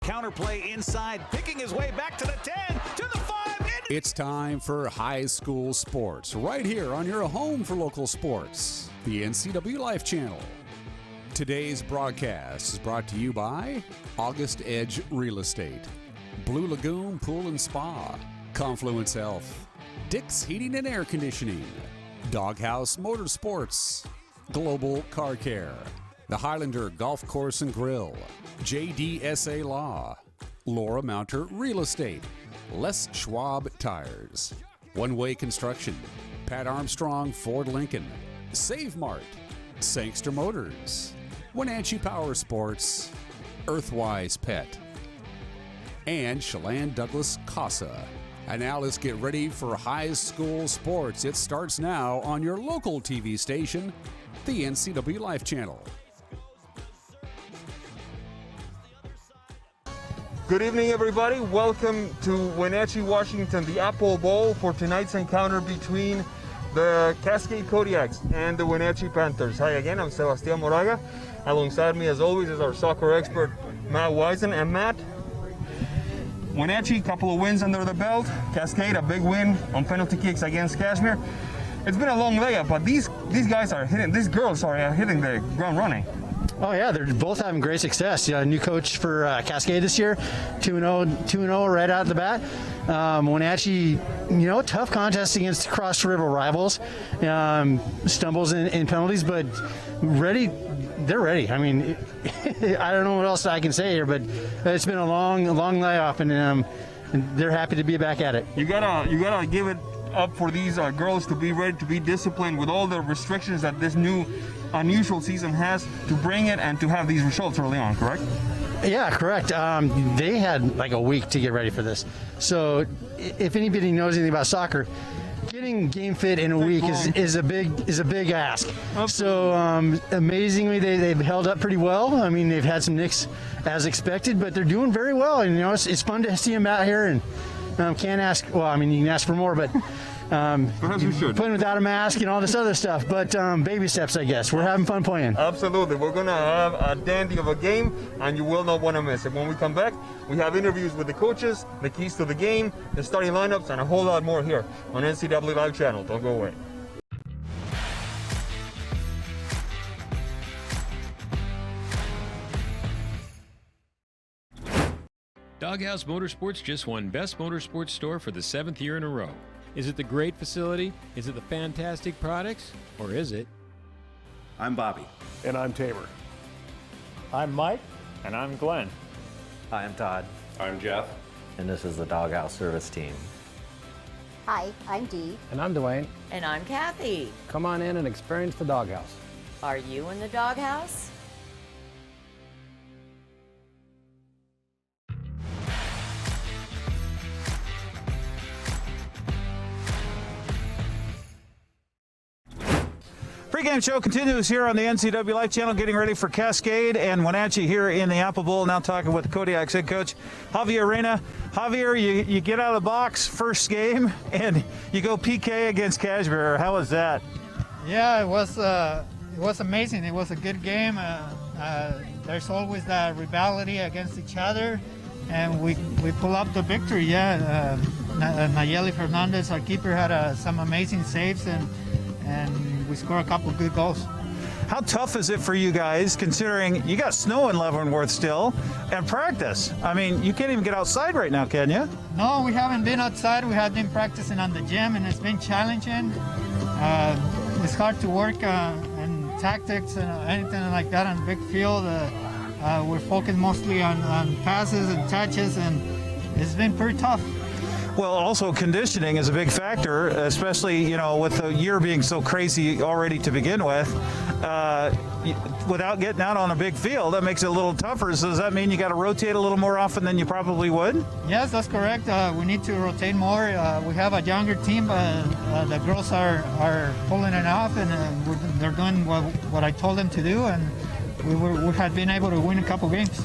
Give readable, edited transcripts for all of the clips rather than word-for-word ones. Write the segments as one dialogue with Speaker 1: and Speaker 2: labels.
Speaker 1: Counterplay inside, picking his way back to the 10, to the 5.
Speaker 2: It's time for high school sports, right here on your home for local sports, the NCWLIFE Channel. Today's broadcast is brought to you by August Edge Real Estate, Blue Lagoon Pool and Spa, Confluence Health, Dick's Heating and Air Conditioning, Doghouse Motorsports, Global Car Care, the Highlander Golf Course and Grill, JDSA Law, Laura Mounter Real Estate, Les Schwab Tires, One Way Construction, Pat Armstrong Ford Lincoln, Save Mart, Sangster Motors, Wenatchee Power Sports, Earthwise Pet, and Chelan Douglas Casa. And now let's get ready for high school sports. It starts now on your local TV station, the NCWLIFE Channel.
Speaker 3: Good evening, everybody. Welcome to Wenatchee, Washington, the Apple Bowl for tonight's encounter between the Cascade Kodiaks and the Wenatchee Panthers. Hi again, I'm Sebastian Moraga. Alongside me, as always, is our soccer expert, Matt Wisen. And Matt, Wenatchee, couple of wins under the belt. Cascade, a big win on penalty kicks against Kashmir. It's been a long layup, but these girls are hitting the ground running.
Speaker 4: Oh yeah, they're both having great success. New coach for Cascade this year, 2-0 right out the bat. Wenatchee, tough contest against cross river rivals. Stumbles in penalties, but they're ready. I mean, I don't know what else I can say here, but it's been a long layoff, and they're happy to be back at it.
Speaker 3: You gotta give it up for these girls to be ready, to be disciplined with all the restrictions that this new unusual season has, to bring it and to have these results early on, correct?
Speaker 4: Yeah, correct. They had like a week to get ready for this. So if anybody knows anything about soccer, getting game fit in a week is a big ask. Absolutely. So amazingly, they've held up pretty well. I mean, they've had some nicks as expected, but they're doing very well. And it's fun to see them out here, and can't ask. Well, I mean, you can ask for more, but
Speaker 3: perhaps we should.
Speaker 4: Playing without a mask and all this other stuff. But baby steps, I guess. We're having fun playing.
Speaker 3: Absolutely. We're going to have a dandy of a game, and you will not want to miss it. When we come back, we have interviews with the coaches, the keys to the game, the starting lineups, and a whole lot more here on NCWLIFE Channel. Don't go away.
Speaker 5: Doghouse Motorsports just won Best Motorsports Store for the 7th year in a row. Is it the great facility? Is it the fantastic products? Or is it?
Speaker 6: I'm Bobby.
Speaker 7: And I'm Tamer.
Speaker 8: I'm Mike. And I'm Glenn.
Speaker 9: Hi, I'm Todd.
Speaker 6: I'm Jeff.
Speaker 9: And this is the Doghouse Service Team.
Speaker 10: Hi, I'm Dee.
Speaker 11: And I'm Dwayne.
Speaker 12: And I'm Kathy.
Speaker 11: Come on in and experience the Doghouse.
Speaker 12: Are you in the Doghouse?
Speaker 1: Pre-game show continues here on the NCWLIFE Channel, getting ready for Cascade and Wenatchee here in the Apple Bowl. Now talking with the Kodiaks head coach, Javier Reyna. Javier, you get out of the box first game, and you go PK against Kashmir. How was that?
Speaker 13: Yeah, it was amazing. It was a good game. There's always that rivalry against each other, and we pull up the victory. Yeah, Nayeli Fernandez, our keeper, had some amazing saves, and we score a couple of good goals.
Speaker 1: How tough is it for you guys, considering you got snow in Leavenworth still, and practice? I mean, you can't even get outside right now, can you?
Speaker 13: No, we haven't been outside. We have been practicing on the gym, and it's been challenging. It's hard to work in tactics and anything like that on the big field. We're focused mostly on passes and touches, and it's been pretty tough.
Speaker 1: Well, also conditioning is a big factor, especially, with the year being so crazy already to begin with. Without getting out on a big field, that makes it a little tougher. So does that mean you got to rotate a little more often than you probably would?
Speaker 13: Yes, that's correct. We need to rotate more. We have a younger team, but the girls are pulling it off, and they're doing what I told them to do, and we had been able to win a couple games.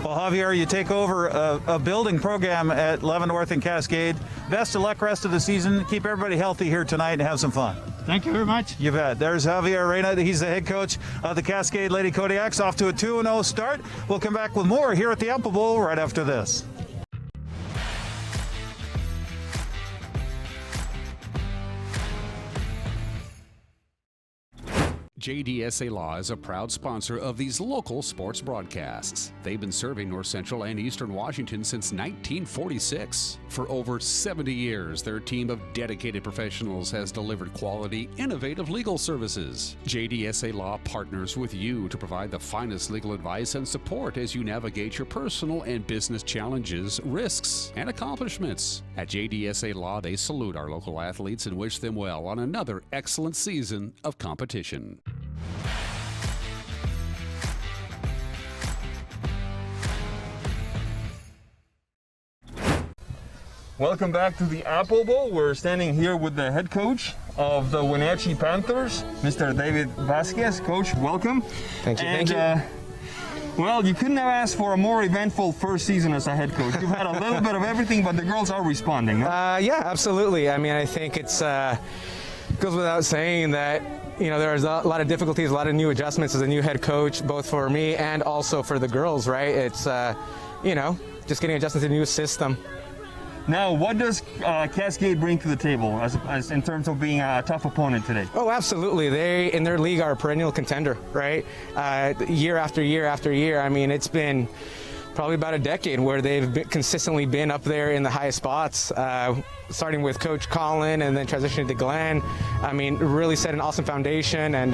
Speaker 1: Well, Javier, you take over a building program at Leavenworth and Cascade. Best of luck rest of the season. Keep everybody healthy here tonight and have some fun.
Speaker 13: Thank you very much.
Speaker 1: You bet. There's Javier Reyna. He's the head coach of the Cascade Lady Kodiaks, off to a 2-0 start. We'll come back with more here at the Apple Bowl right after this.
Speaker 2: JDSA Law is a proud sponsor of these local sports broadcasts. They've been serving North Central and Eastern Washington since 1946. For over 70 years, their team of dedicated professionals has delivered quality, innovative legal services. JDSA Law partners with you to provide the finest legal advice and support as you navigate your personal and business challenges, risks, and accomplishments. At JDSA Law, they salute our local athletes and wish them well on another excellent season of competition.
Speaker 3: Welcome back to the Apple Bowl. We're standing here with the head coach of the Wenatchee Panthers, Mr. David Vasquez. Coach, welcome.
Speaker 7: Thank you.
Speaker 3: And,
Speaker 7: thank you.
Speaker 3: Well, you couldn't have asked for a more eventful first season as a head coach. You've had a little bit of everything, but the girls are responding. No?
Speaker 7: Yeah, absolutely. I mean, I think it's goes without saying that there's a lot of difficulties, a lot of new adjustments as a new head coach, both for me and also for the girls. Right? It's just getting adjusted to the new system.
Speaker 3: Now, what does Cascade bring to the table as in terms of being a tough opponent today?
Speaker 7: Oh, absolutely. They, in their league, are a perennial contender, right? Year after year after year. I mean, it's been probably about a decade where they've consistently been up there in the highest spots, starting with Coach Colin and then transitioning to Glenn. I mean, really set an awesome foundation, and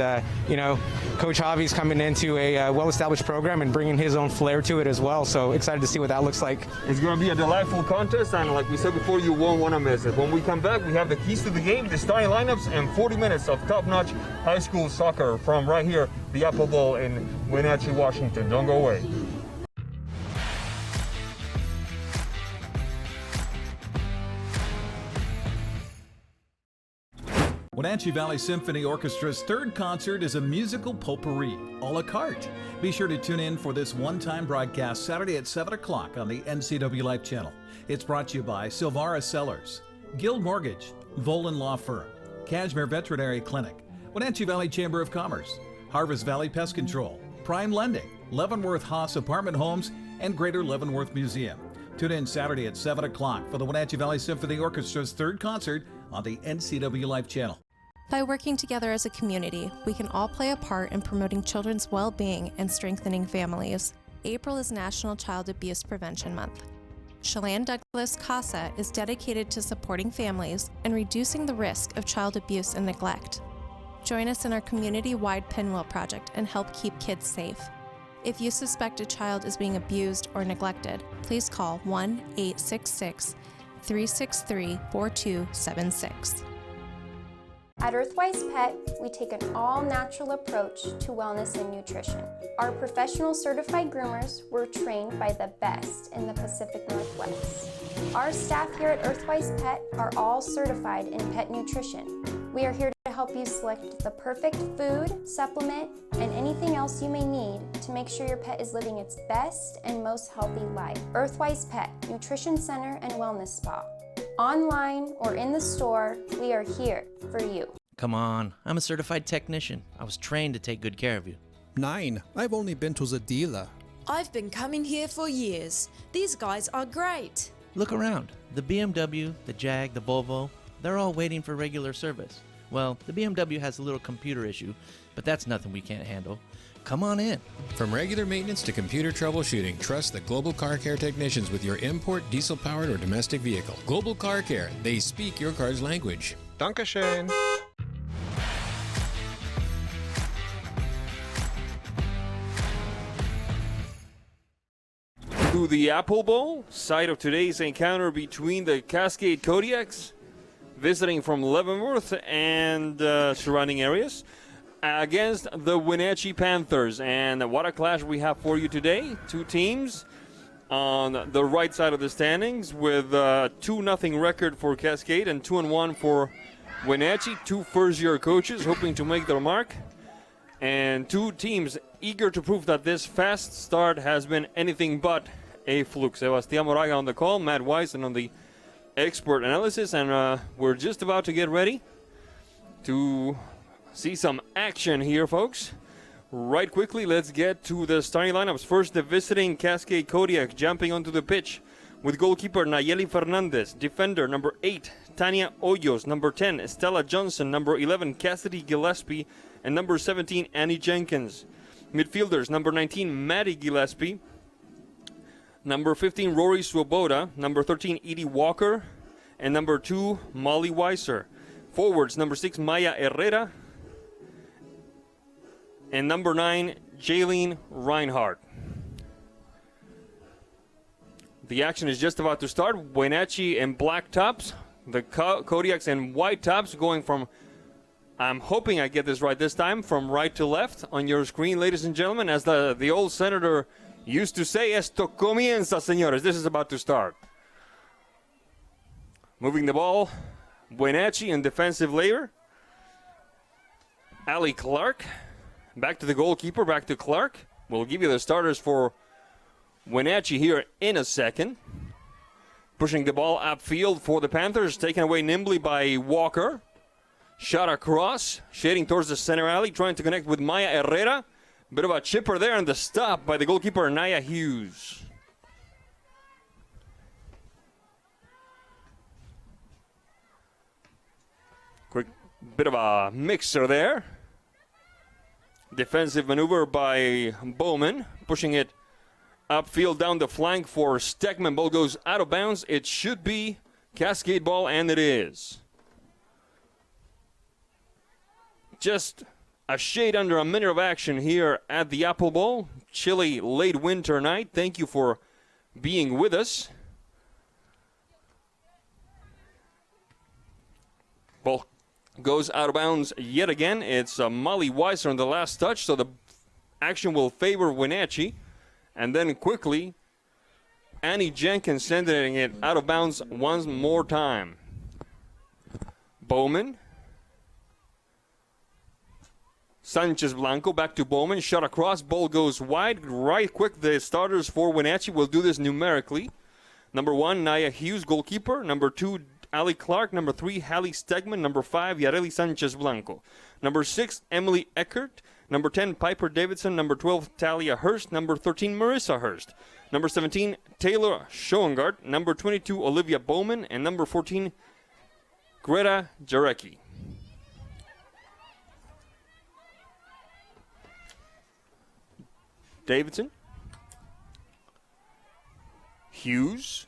Speaker 7: Coach Javi's coming into a well-established program and bringing his own flair to it as well. So excited to see what that looks like.
Speaker 3: It's going to be a delightful contest, and like we said before, you won't want to miss it. When we come back, we have the keys to the game, the starting lineups, and 40 minutes of top-notch high school soccer from right here, the Apple Bowl in Wenatchee, Washington. Don't go away.
Speaker 14: Wenatchee Valley Symphony Orchestra's third concert is a musical potpourri, a la carte. Be sure to tune in for this one-time broadcast Saturday at 7 o'clock on the NCWLIFE Channel. It's brought to you by Silvara Cellars, Guild Mortgage, Volan Law Firm, Cashmere Veterinary Clinic, Wenatchee Valley Chamber of Commerce, Harvest Valley Pest Control, Prime Lending, Leavenworth Haas Apartment Homes, and Greater Leavenworth Museum. Tune in Saturday at 7 o'clock for the Wenatchee Valley Symphony Orchestra's third concert on the NCWLIFE Channel.
Speaker 15: By working together as a community, we can all play a part in promoting children's well-being and strengthening families. April is National Child Abuse Prevention Month. Chelan Douglas CASA is dedicated to supporting families and reducing the risk of child abuse and neglect. Join us in our community-wide Pinwheel project and help keep kids safe. If you suspect a child is being abused or neglected, please call 1-866-363-4276.
Speaker 16: At Earthwise Pet, we take an all-natural approach to wellness and nutrition. Our professional certified groomers were trained by the best in the Pacific Northwest. Our staff here at Earthwise Pet are all certified in pet nutrition. We are here to help you select the perfect food, supplement, and anything else you may need to make sure your pet is living its best and most healthy life. Earthwise Pet, Nutrition Center and Wellness Spa. Online or in the store, we are here for you.
Speaker 17: Come on, I'm a certified technician. I was trained to take good care of you.
Speaker 18: 9. I've only been to the dealer.
Speaker 19: I've been coming here for years. These guys are great.
Speaker 17: Look around. The BMW, the Jag, the Volvo, they're all waiting for regular service. Well, the BMW has a little computer issue, but that's nothing we can't handle. Come on in.
Speaker 5: From regular maintenance to computer troubleshooting, trust the Global Car Care technicians with your import, diesel-powered, or domestic vehicle. Global Car Care. They speak your car's language.
Speaker 18: Dankeschön.
Speaker 3: To the Apple Bowl, site of today's encounter between the Cascade Kodiaks, visiting from Leavenworth and surrounding areas, against the Wenatchee Panthers. And what a clash we have for you today. Two teams on the right side of the standings with 2-0 record for Cascade and 2-1 for Wenatchee. Two first-year coaches hoping to make their mark. And two teams eager to prove that this fast start has been anything but a fluke. Sebastian Moraga on the call, Matt Wisen on the expert analysis, and we're just about to get ready to see some action here, folks. Right quickly, let's get to the starting lineups. First, the visiting Cascade Kodiaks jumping onto the pitch with goalkeeper Nayeli Fernandez, defender number 8, Tania Hoyos, number 10, Stella Johnson, number 11, Cassidy Gillespie, and number 17, Annie Jenkins. Midfielders, number 19, Maddie Gillespie, number 15, Rory Swoboda, number 13, Edie Walker, and number 2, Molly Weiser. Forwards, number 6, Maya Herrera, and number 9, Jaylene Reinhardt. The action is just about to start. Wenatchee in black tops, the Kodiaks in white tops, going from, I'm hoping I get this right this time, from right to left on your screen, ladies and gentlemen. As the old senator used to say, esto comienza, señores. This is about to start. Moving the ball, Wenatchee in defensive layer. Allie Clark. Back to the goalkeeper, back to Clark. We'll give you the starters for Wenatchee here in a second. Pushing the ball upfield for the Panthers, taken away nimbly by Walker. Shot across, shading towards the center alley, trying to connect with Maya Herrera. Bit of a chipper there, and the stop by the goalkeeper, Naya Hughes. Quick bit of a mixer there. Defensive maneuver by Bowman, pushing it upfield down the flank for Stegman. Ball goes out of bounds. It should be Cascade ball, and it is. Just a shade under a minute of action here at the Apple Bowl. Chilly late winter night. Thank you for being with us. Ball goes out of bounds yet again. It's Molly Weiser on the last touch, so the action will favor Wenatchee. And then quickly, Annie Jenkins sending it out of bounds one more time. Bowman. Sanchez Blanco back to Bowman. Shot across. Ball goes wide. Right quick, the starters for Wenatchee will do this numerically. Number 1, Naya Hughes, goalkeeper. Number 2, Allie Clark. Number 3, Hallie Stegman. Number 5, Yareli Sanchez Blanco. Number 6, Emily Eckert. Number 10, Piper Davidson. Number 12, Talia Hurst. Number 13, Marissa Hurst. Number 17, Taylor Schoengart. Number 22, Olivia Bowman. And number 14, Greta Jarecki. Davidson. Hughes.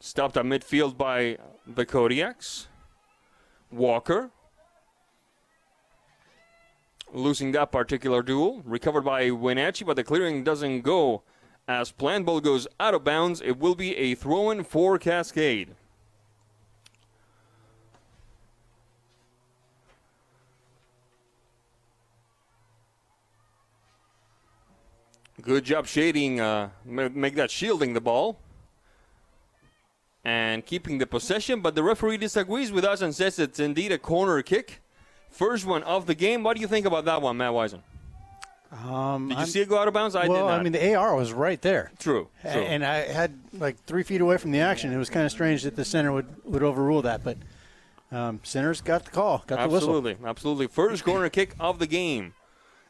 Speaker 3: Stopped at midfield by the Kodiaks. Walker. Losing that particular duel. Recovered by Wenatchee, but the clearing doesn't go as planned. Ball goes out of bounds. It will be a throw-in for Cascade. Good job shading, make that shielding the ball and keeping the possession, but the referee disagrees with us and says it's indeed a corner kick. First one of the game. What do you think about that one, Matt Wisen? Did you see it go out of bounds? I did not.
Speaker 4: I mean, the AR was right there.
Speaker 3: True.
Speaker 4: And I had like 3 feet away from the action. It was kind of strange that the center would overrule that, but center's got the call, got the whistle.
Speaker 3: Absolutely. First corner kick of the game,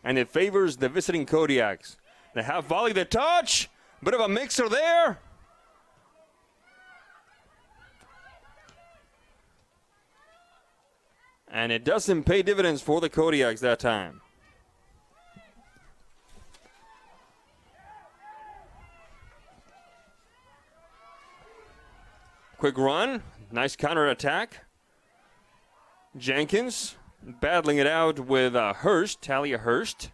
Speaker 3: and it favors the visiting Kodiaks. They have volley, the touch. Bit of a mixer there. And it doesn't pay dividends for the Kodiaks that time. Quick run. Nice counterattack. Jenkins battling it out with Hurst, Talia Hurst.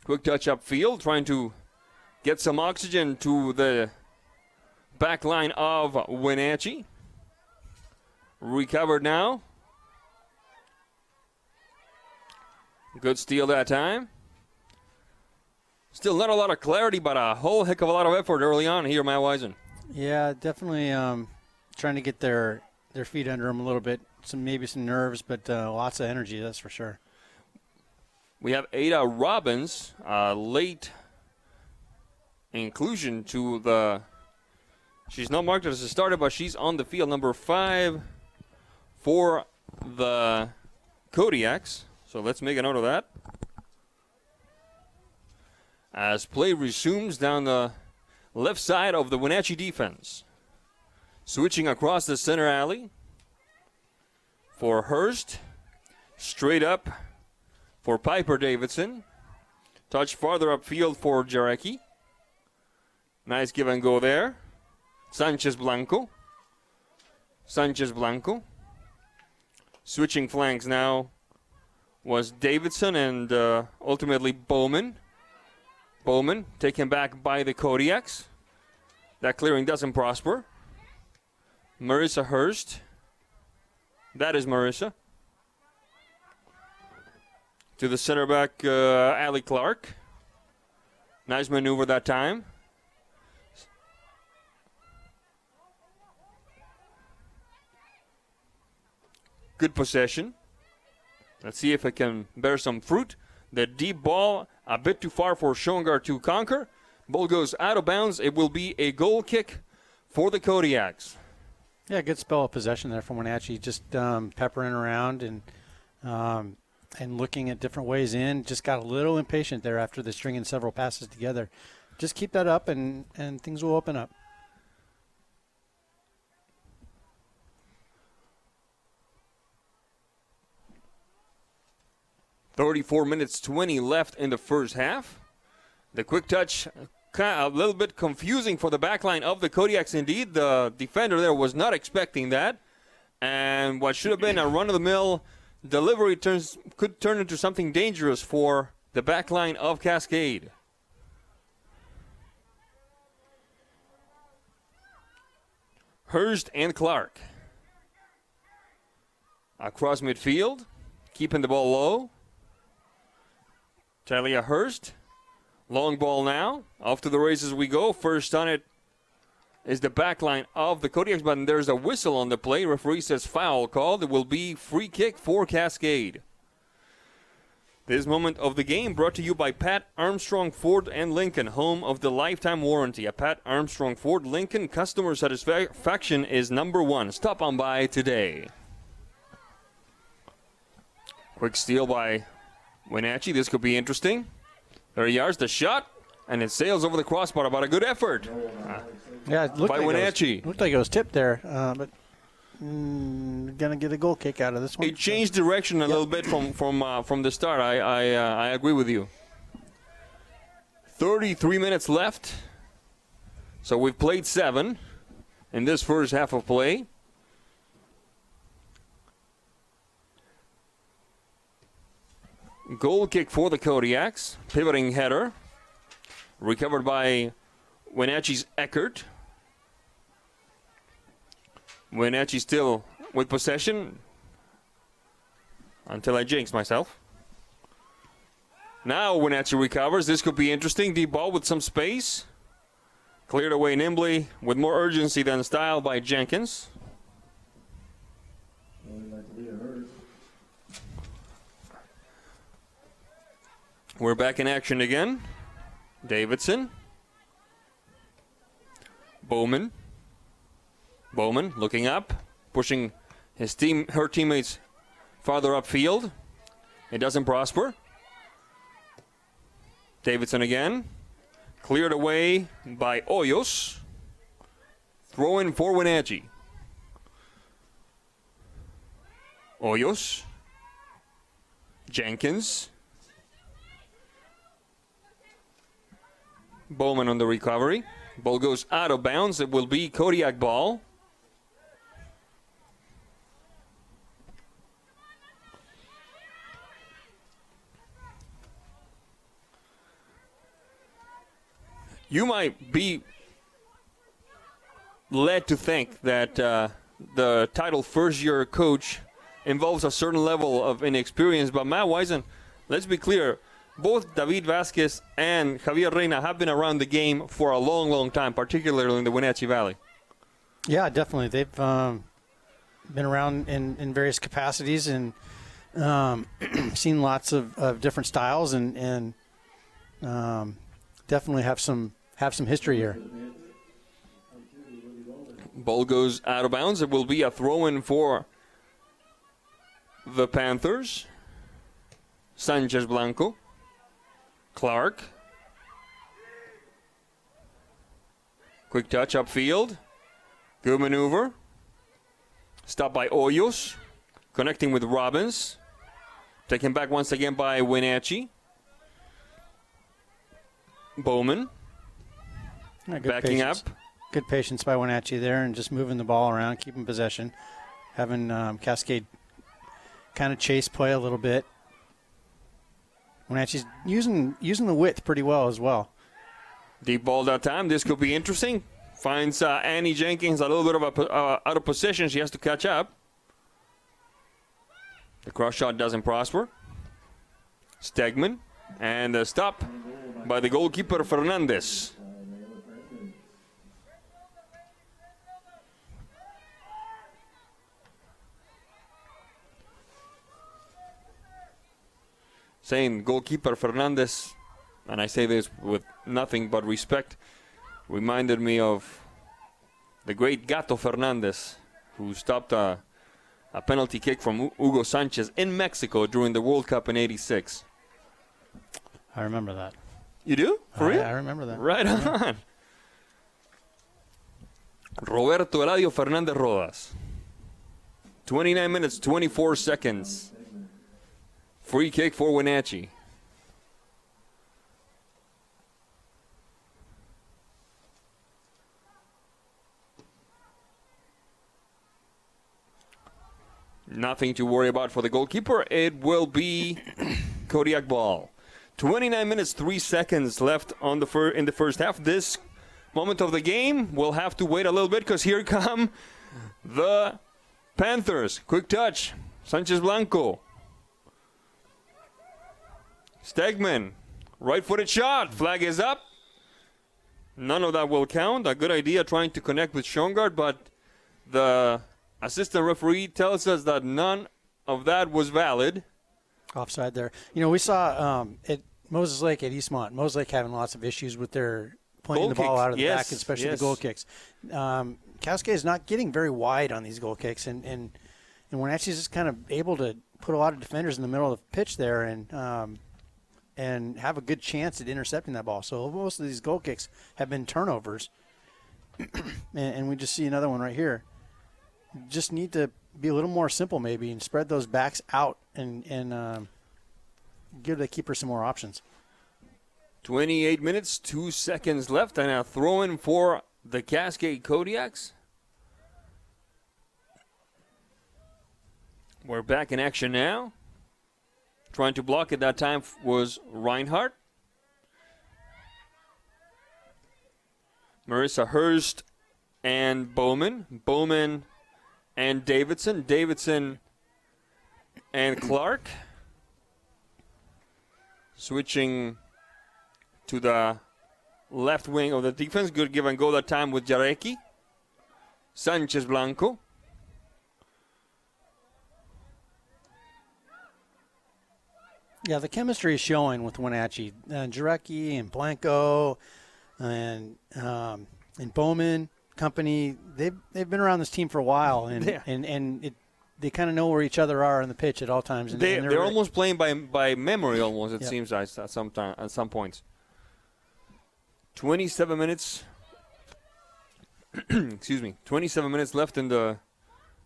Speaker 3: Quick touch upfield, trying to get some oxygen to the back line of Wenatchee. Recovered now. Good steal that time. Still not a lot of clarity, but a whole heck of a lot of effort early on here, Matt Wisen.
Speaker 4: Yeah, definitely trying to get their feet under them a little bit. Maybe some nerves, but lots of energy, that's for sure.
Speaker 3: We have Ada Robbins, late inclusion to the. She's not marked as a starter, but she's on the field. Number 5, for the Kodiaks. So let's make a note of that. As play resumes down the left side of the Wenatchee defense. Switching across the center alley for Hurst. Straight up for Piper Davidson. Touch farther upfield for Jarecki. Nice give and go there. Sanchez Blanco. Switching flanks now was Davidson and ultimately Bowman. Bowman taken back by the Kodiaks. That clearing doesn't prosper. Marissa Hurst. That is Marissa. To the center back, Allie Clark. Nice maneuver that time. Good possession. Let's see if it can bear some fruit. The deep ball, a bit too far for Schongar to conquer. Ball goes out of bounds. It will be a goal kick for the Kodiaks.
Speaker 4: Yeah, good spell of possession there from Wenatchee. Just peppering around and looking at different ways in. Just got a little impatient there after the stringing several passes together. Just keep that up and things will open up.
Speaker 3: 34 minutes 20 left in the first half. The quick touch, a little bit confusing for the backline of the Kodiaks indeed. The defender there was not expecting that. And what should have been a run-of-the-mill delivery could turn into something dangerous for the backline of Cascade. Hurst and Clark. Across midfield, keeping the ball low. Talia Hurst. Long ball now. Off to the races we go. First on it is the backline of the Kodiaks, but there's a whistle on the play. Referee says foul called. It will be free kick for Cascade. This moment of the game brought to you by Pat Armstrong Ford and Lincoln, home of the lifetime warranty. At Pat Armstrong Ford Lincoln, customer satisfaction is number one. Stop on by today. Quick steal by Wenatchee. This could be interesting. There he is, the shot, and it sails over the crossbar. About a good effort.
Speaker 4: Yeah, it looked
Speaker 3: by
Speaker 4: like
Speaker 3: Wenatchee.
Speaker 4: Looked like it was tipped there, but gonna get a goal kick out of this one.
Speaker 3: It changed direction a little bit from the start. I agree with you. 33 minutes left. So we've played 7 in this first half of play. Goal kick for the Kodiaks. Pivoting header. Recovered by Wenatchee's Eckert. Wenatchee still with possession. Until I jinx myself. Now Wenatchee recovers. This could be interesting. Deep ball with some space. Cleared away nimbly with more urgency than style by Jenkins. We're back in action again. Davidson. Bowman looking up, pushing her teammates farther upfield. It doesn't prosper. Davidson again. Cleared away by Hoyos. Throw in for Wenatchee. Hoyos. Jenkins. Bowman on the recovery. Ball goes out of bounds. It will be Kodiak ball. You might be led to think that the title first-year coach involves a certain level of inexperience, but Matt Wisen, let's be clear, both David Vasquez and Javier Reina have been around the game for a long, long time, particularly in the Wenatchee Valley.
Speaker 4: Yeah, definitely. They've been around in various capacities and seen lots of different styles and definitely have some history here.
Speaker 3: Ball goes out of bounds. It will be a throw-in for the Panthers. Sanchez Blanco. Clark. Quick touch upfield. Good maneuver. Stopped by Hoyos. Connecting with Robbins. Taken back once again by Wenatchee. Bowman. Backing up.
Speaker 4: Good patience by Wenatchee there and just moving the ball around, keeping possession. Having Cascade kind of chase play a little bit. Wenatchee's using the width pretty well as well.
Speaker 3: Deep ball that time. This could be interesting. Finds Annie Jenkins a little bit of out of position. She has to catch up. The cross shot doesn't prosper. Stegman. And a stop by the goalkeeper, Fernandez. Saying goalkeeper Fernandez, and I say this with nothing but respect, reminded me of the great Gato Fernandez, who stopped a penalty kick from Hugo Sanchez in Mexico during the World Cup in '86.
Speaker 4: I remember that.
Speaker 3: You do? For real?
Speaker 4: I remember that.
Speaker 3: Right on. Roberto Eladio Fernandez Rodas. 29 minutes, 24 seconds. Free kick for Wenatchee. Nothing to worry about for the goalkeeper. It will be Kodiak ball. 29 minutes, 3 seconds left on in the first half. This moment of the game, we'll have to wait a little bit because here come the Panthers. Quick touch. Sanchez Blanco. Stegman. Right-footed shot. Flag is up. None of that will count. A good idea trying to connect with Schongard, but the assistant referee tells us that none of that was valid.
Speaker 4: Offside there. You know, we saw at Moses Lake at Eastmont, Moses Lake having lots of issues with their playing the ball out of the back, especially the goal kicks. Cascade is not getting very wide on these goal kicks, and Wenatchee's just kind of able to put a lot of defenders in the middle of the pitch there and have a good chance at intercepting that ball. So most of these goal kicks have been turnovers, and we just see another one right here. Just need to be a little more simple maybe and spread those backs out and give the keeper some more options.
Speaker 3: 28 minutes, 2 seconds left, and a throw-in for the Cascade Kodiaks. We're back in action now. Trying to block at that time was Reinhardt. Marissa Hurst and Bowman. Bowman and Davidson. Davidson and Clark. Switching to the left wing of the defense. Good give and go that time with Jarecki. Sanchez Blanco.
Speaker 4: Yeah, the chemistry is showing with Wenatchee. Jarecki and Blanco and Bowman company, they've been around this team for a while, and they kind of know where each other are on the pitch at all times. And
Speaker 3: they're almost playing by memory, almost, it seems at some points. 27 minutes. Excuse me. 27 minutes left in the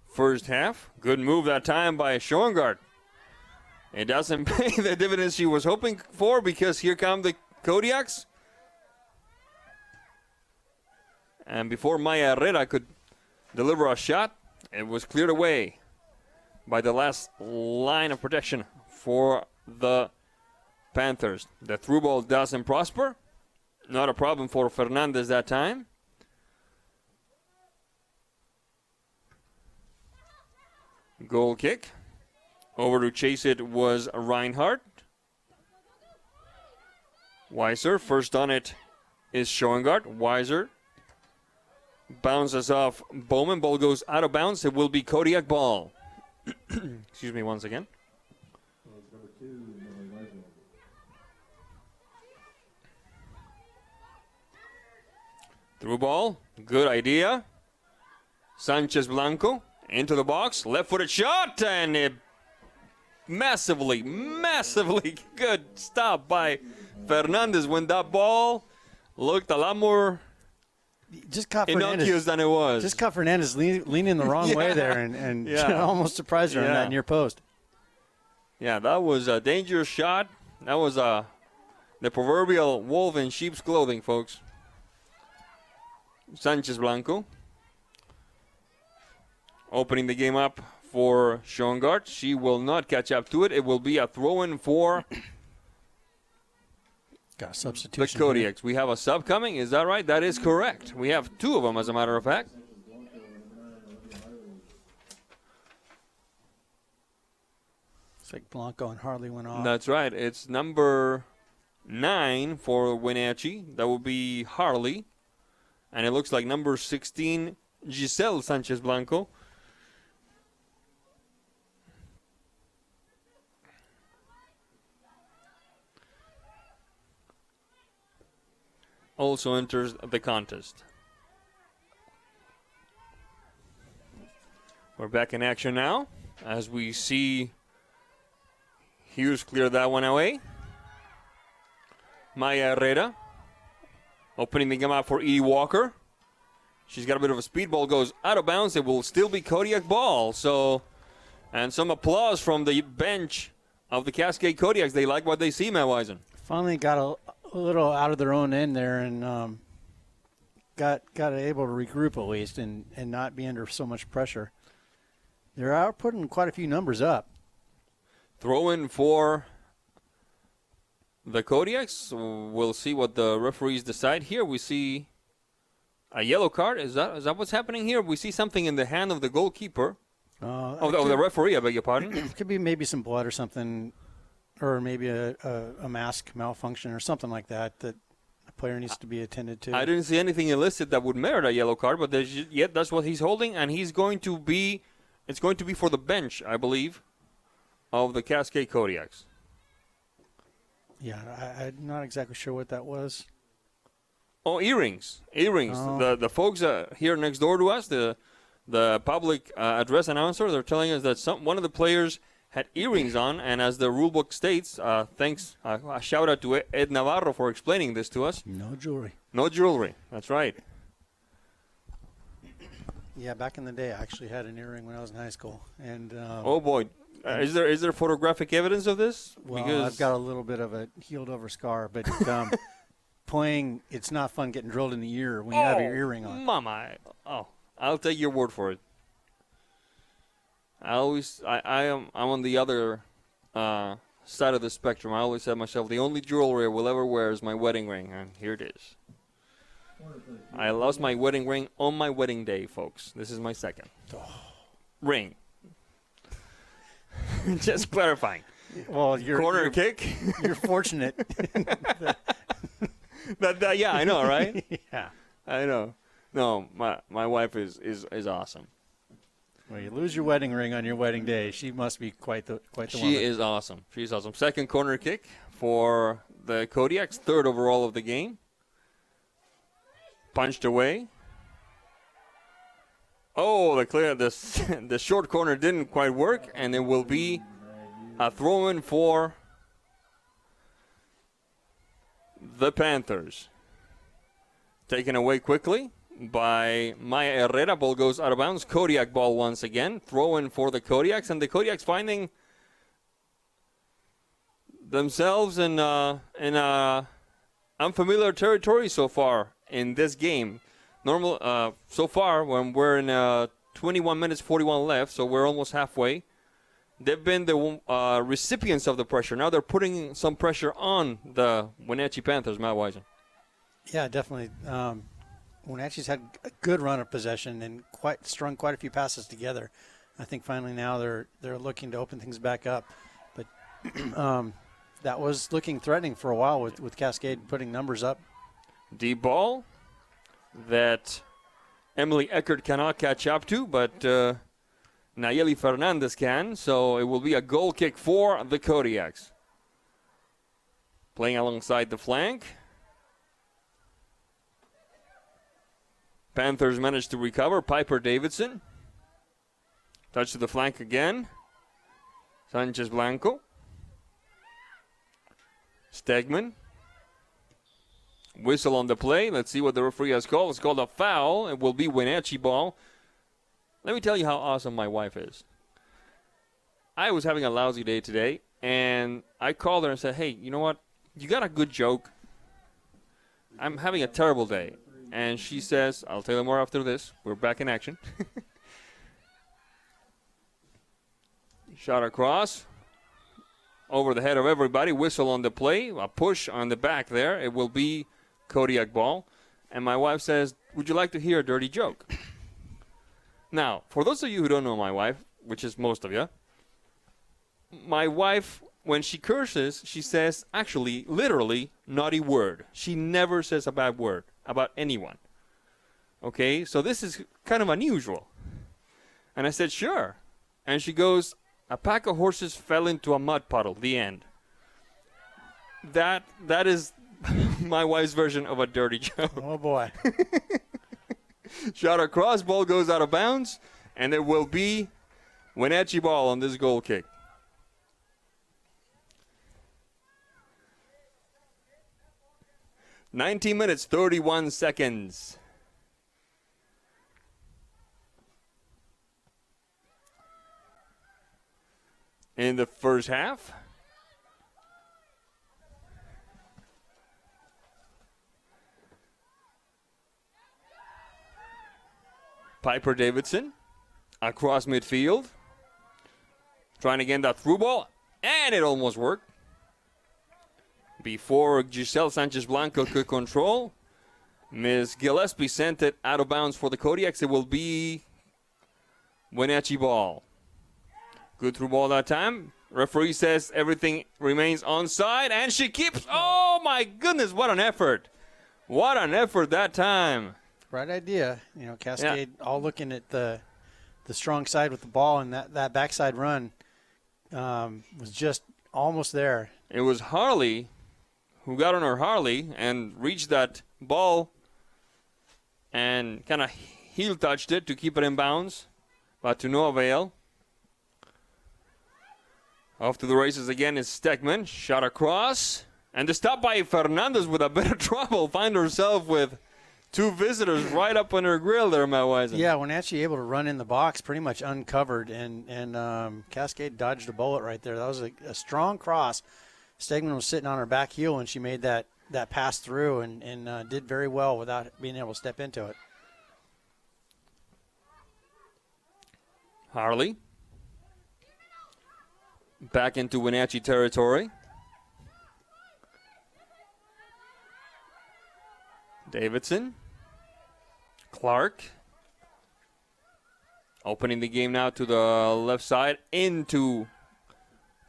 Speaker 3: first half. Good move that time by Schongard. It doesn't pay the dividends she was hoping for because here come the Kodiaks. And before Maya Herrera could deliver a shot, it was cleared away by the last line of protection for the Panthers. The through ball doesn't prosper. Not a problem for Fernandez that time. Goal kick. Over to chase it was Reinhardt. Weiser, first on it is Schoengart. Weiser bounces off Bowman. Ball goes out of bounds. It will be Kodiak ball. Excuse me once again. Through ball. Good idea. Sanchez Blanco into the box. Left-footed shot, and it massively good stop by Fernandez when that ball looked a lot more
Speaker 4: just caught
Speaker 3: innocuous than it was.
Speaker 4: Just caught Fernandez leaning the wrong way there and almost surprised her on that near post.
Speaker 3: Yeah, that was a dangerous shot. That was the proverbial wolf in sheep's clothing, folks. Sanchez Blanco opening the game up for Shongard. She will not catch up to it. It will be a throw-in for
Speaker 4: got a substitution.
Speaker 3: The Kodiaks. We have a sub coming. Is that right? That is correct. We have two of them, as a matter of fact.
Speaker 4: It's like Blanco and Harley went off.
Speaker 3: That's right. It's number 9 for Wenatchee. That will be Harley. And it looks like number 16, Giselle Sanchez Blanco. Also enters the contest. We're back in action now as we see Hughes clear that one away. Maya Herrera opening the game up for Edie Walker. She's got a bit of a speed. Ball goes out of bounds. It will still be Kodiak ball. So, and some applause from the bench of the Cascade Kodiaks. They like what they see, Matt Wisen.
Speaker 4: Finally got a little out of their own end there and got able to regroup at least and not be under so much pressure. They're out putting quite a few numbers up.
Speaker 3: Throw in for the Kodiaks. We'll see what the referees decide here. We see a yellow card. Is that what's happening here? We see something in the hand of the goalkeeper. Of the referee, I beg your pardon.
Speaker 4: It could be maybe some blood or something, or maybe a mask malfunction or something like that the player needs to be attended to.
Speaker 3: I didn't see anything illicit that would merit a yellow card, but that's what he's holding, and it's going to be for the bench, I believe, of the Cascade Kodiaks.
Speaker 4: Yeah, I'm not exactly sure what that was.
Speaker 3: Oh, earrings. Oh. The folks here next door to us, the public address announcer, they're telling us that one of the players had earrings on, and as the rule book states, thanks, a shout out to Ed Navarro for explaining this to us.
Speaker 4: No jewelry.
Speaker 3: No jewelry. That's right.
Speaker 4: Yeah, back in the day, I actually had an earring when I was in high school, and
Speaker 3: oh boy, is there photographic evidence of this?
Speaker 4: Well,
Speaker 3: because
Speaker 4: I've got a little bit of a healed over scar, but playing, it's not fun getting drilled in the ear when you have your earring on.
Speaker 3: Mama, I'll take your word for it. I'm on the other side of the spectrum. I always said myself, the only jewelry I will ever wear is my wedding ring, and here it is. I lost my wedding ring on my wedding day, folks. This is my second ring. Just clarifying.
Speaker 4: Well,
Speaker 3: corner kick.
Speaker 4: You're fortunate.
Speaker 3: Yeah, I know, right?
Speaker 4: Yeah,
Speaker 3: I know. No, my wife is awesome.
Speaker 4: Well, you lose your wedding ring on your wedding day. She must be quite the woman.
Speaker 3: She is awesome. She's awesome. Second corner kick for the Kodiaks, third overall of the game. Punched away. Oh, the short corner didn't quite work, and it will be a throw-in for the Panthers. Taken away quickly by Maya Herrera. Ball goes out of bounds. Kodiak ball once again. Throw-in for the Kodiaks, and the Kodiaks finding themselves in unfamiliar territory so far in this game. So far, when we're in 21 minutes, 41 left, so we're almost halfway. They've been the recipients of the pressure. Now they're putting some pressure on the Wenatchee Panthers, Matt Wisen.
Speaker 4: Yeah, definitely. Wenatchee's had a good run of possession and strung quite a few passes together. I think finally now they're looking to open things back up. But that was looking threatening for a while with Cascade putting numbers up.
Speaker 3: Deep ball that Emily Eckert cannot catch up to, but Nayeli Fernandez can. So it will be a goal kick for the Kodiaks. Playing alongside the flank. Panthers managed to recover. Piper Davidson. Touch to the flank again. Sanchez Blanco. Stegman. Whistle on the play. Let's see what the referee has called. It's called a foul. It will be Wenatchee ball. Let me tell you how awesome my wife is. I was having a lousy day today, and I called her and said, hey, you know what? You got a good joke. I'm having a terrible day. And she says, I'll tell you more after this. We're back in action. Shot across. Over the head of everybody. Whistle on the play. A push on the back there. It will be Kodiak ball. And my wife says, would you like to hear a dirty joke? Now, for those of you who don't know my wife, which is most of you, my wife, when she curses, she says, actually, literally, naughty word. She never says a bad word about anyone. Okay, so this is kind of unusual. And I said, sure. And she goes, a pack of horses fell into a mud puddle. The end. That is my wife's version of a dirty joke.
Speaker 4: Oh, boy.
Speaker 3: Shot across, ball goes out of bounds, and it will be Wenatchee ball on this goal kick. "19 minutes, 31 seconds. In the first half. Piper Davidson across midfield. Trying to get that through ball, and it almost worked. Before Giselle Sanchez Blanco could control, Ms. Gillespie sent it out of bounds for the Kodiaks. It will be Wenatchee ball. Good through ball that time. Referee says everything remains onside, and she keeps. Oh my goodness, what an effort! What an effort that time.
Speaker 4: Right idea. You know, Cascade all looking at the strong side with the ball, and that backside run was just almost there.
Speaker 3: It was Harley who got on her Harley and reached that ball and kind of heel touched it to keep it in bounds, but to no avail. Off to the races again is Stegman. Shot across. And the stop by Fernandez with a bit of trouble. Find herself with two visitors right up on her grill there, Matt Wisen.
Speaker 4: Yeah, Wenatchee able to run in the box pretty much uncovered, and Cascade dodged a bullet right there. That was a strong cross. Stegman was sitting on her back heel when she made that pass through and did very well without being able to step into it.
Speaker 3: Harley. Back into Wenatchee territory. Davidson. Clark. Opening the game now to the left side into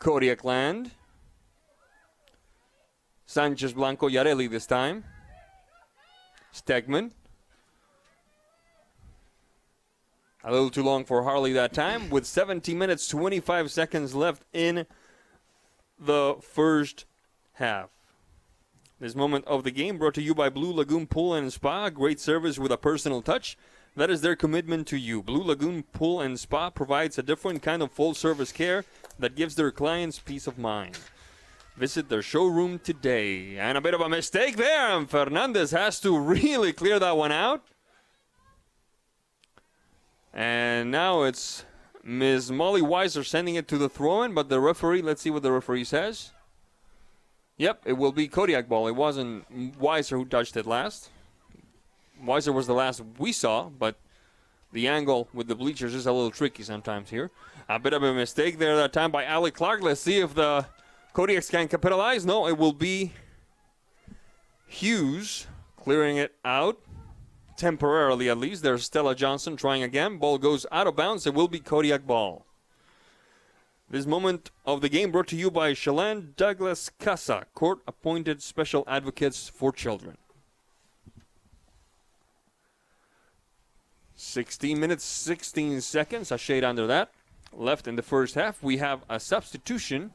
Speaker 3: Kodiak land. Sanchez Blanco Yareli this time. Stegman. A little too long for Harley that time, with 17 minutes, 25 seconds left in the first half. This moment of the game brought to you by Blue Lagoon Pool and Spa. Great service with a personal touch. That is their commitment to you. Blue Lagoon Pool and Spa provides a different kind of full-service care that gives their clients peace of mind. Visit their showroom today. And a bit of a mistake there, and Fernandez has to really clear that one out. And now it's Ms. Molly Weiser sending it to the throw-in, but the referee, let's see what the referee says. Yep, it will be Kodiak ball. It wasn't Weiser who touched it last. Weiser was the last we saw, but the angle with the bleachers is a little tricky sometimes here. A bit of a mistake there that time by Allie Clark. Let's see if the Kodiaks can capitalize. No, it will be Hughes clearing it out. Temporarily, at least. There's Stella Johnson trying again. Ball goes out of bounds. It will be Kodiak ball. This moment of the game brought to you by Chelan Douglas Casa, court-appointed special advocates for children. 16 minutes, 16 seconds, a shade under that. Left in the first half. We have a substitution.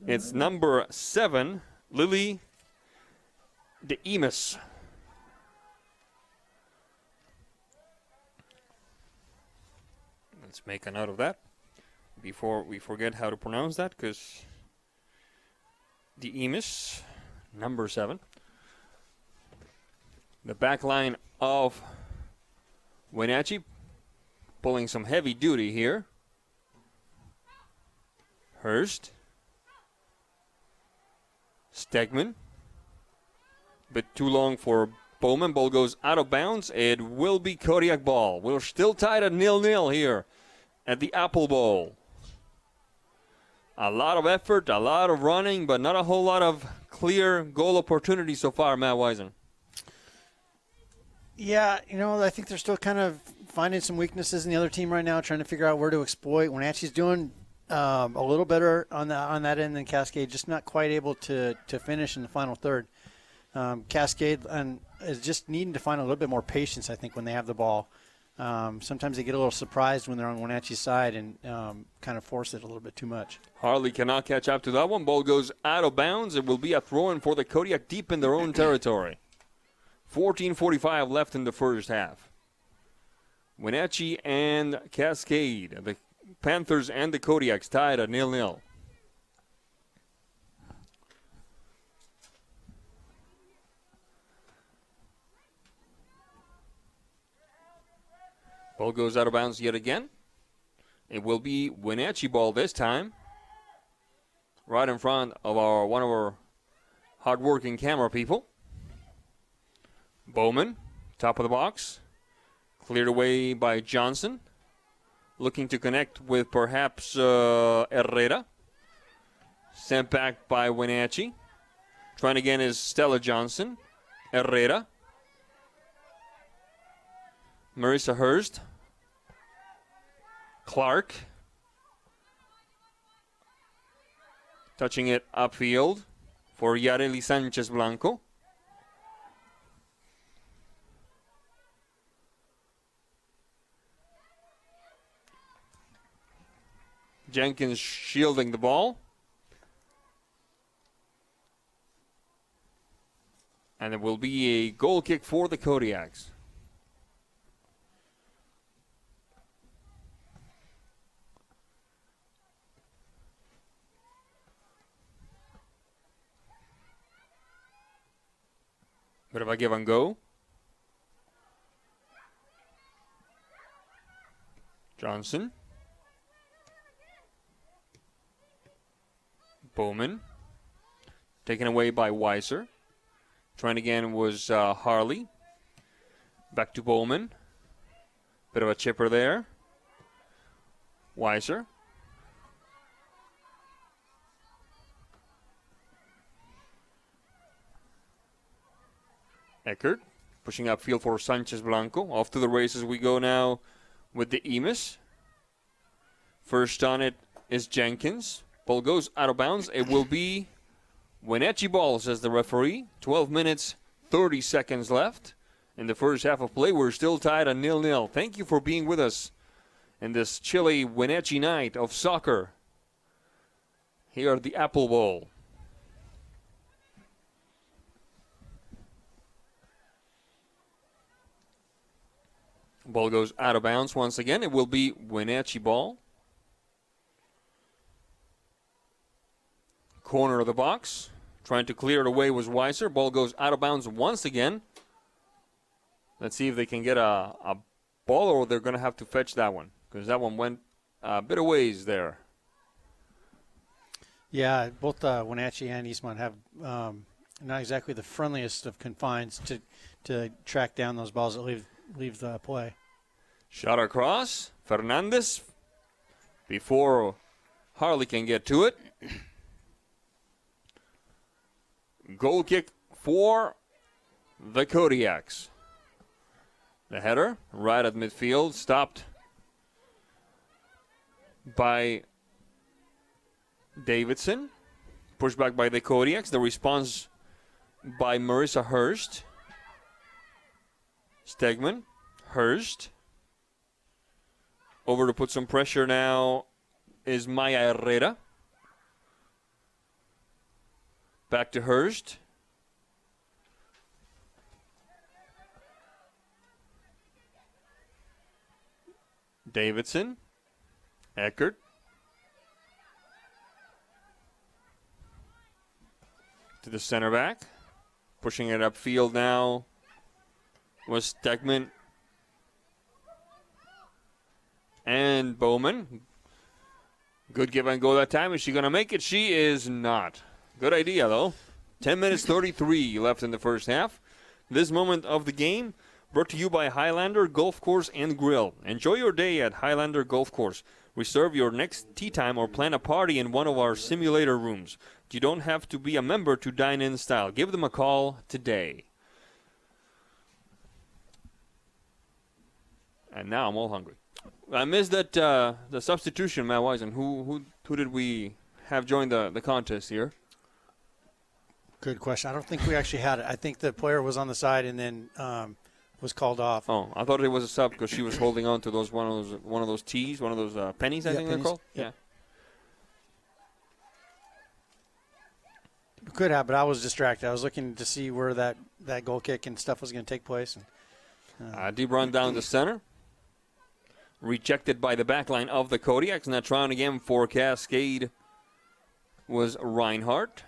Speaker 3: It's number 7, Lily De Emus. Let's make a note of that. before we forget how to pronounce that, because the Emis, number 7. The back line of Wenatchee pulling some heavy duty here. Hurst. Stegman. Bit too long for Bowman. Ball goes out of bounds. It will be Kodiak ball. We're still tied at 0-0 here at the Apple Bowl. A lot of effort, a lot of running, but not a whole lot of clear goal opportunities so far, Matt Wisen.
Speaker 4: Yeah, I think they're still kind of finding some weaknesses in the other team right now, trying to figure out where to exploit. Wenatchee's doing a little better on that end than Cascade, just not quite able to finish in the final third. Cascade is just needing to find a little bit more patience, I think, when they have the ball. Sometimes they get a little surprised when they're on Wenatchee's side and kind of force it a little bit too much.
Speaker 3: Harley cannot catch up to that one. Ball goes out of bounds. It will be a throw-in for the Kodiak deep in their own territory. 14:45 left in the first half. Wenatchee and Cascade, the Panthers and the Kodiaks tied at 0-0. Ball goes out of bounds yet again. It will be Wenatchee ball this time. Right in front of one of our hard-working camera people. Bowman, top of the box. Cleared away by Johnson. Looking to connect with perhaps Herrera. Sent back by Wenatchee. Trying again is Stella Johnson. Herrera. Marissa Hurst. Clark. Touching it upfield for Yareli Sanchez Blanco. Jenkins shielding the ball. And it will be a goal kick for the Kodiaks. Bit of a give and go. Johnson. Bowman. Taken away by Weiser. Trying again was Harley. Back to Bowman. Bit of a chipper there. Weiser. Eckert pushing upfield for Sanchez Blanco. Off to the races we go now with the Emis. First on it is Jenkins. Ball goes out of bounds. It will be Wenatchee ball, says the referee. 12 minutes, 30 seconds left in the first half of play. We're still tied at 0-0. Thank you for being with us in this chilly Wenatchee night of soccer here at the Apple Bowl. Ball goes out of bounds once again. It will be Wenatchee ball. Corner of the box. Trying to clear it away was Weiser. Ball goes out of bounds once again. Let's see if they can get a ball, or they're going to have to fetch that one, because that one went a bit of ways there.
Speaker 4: Yeah, both Wenatchee and Eastmont have not exactly the friendliest of confines to track down those balls that leave the play.
Speaker 3: Shot across. Fernandez before Harley can get to it. Goal kick for the Kodiaks. The header right at midfield, stopped by Davidson. Pushed back by the Kodiaks. The response by Marissa Hurst. Stegman. Hurst. Over to put some pressure now is Maya Herrera. Back to Hurst. Davidson. Eckert. to the center back. Pushing it upfield now was Stegman and Bowman. Good give and go that time. Is she going to make it? She is not. Good idea, though. 10 minutes 33 left in the first half. This moment of the game brought to you by Highlander Golf Course and Grill. Enjoy your day at Highlander Golf Course. Reserve your next tea time or plan a party in one of our simulator rooms. You don't have to be a member to dine in style. Give them a call today. And now I'm all hungry. I missed that the substitution, Matt Wisen. Who did we have join the contest here?
Speaker 4: Good question. I don't think we actually had it. I think the player was on the side and then was called off.
Speaker 3: Oh, I thought it was a sub because she was holding on to one of those tees, one of those pennies. I think
Speaker 4: pennies.
Speaker 3: they're called.
Speaker 4: Yep. Yeah. Could have, but I was distracted. I was looking to see where that goal kick and stuff was going to take place. And,
Speaker 3: deep run down the center. Rejected by the back line of the Kodiaks. And that trying again for Cascade was Reinhardt.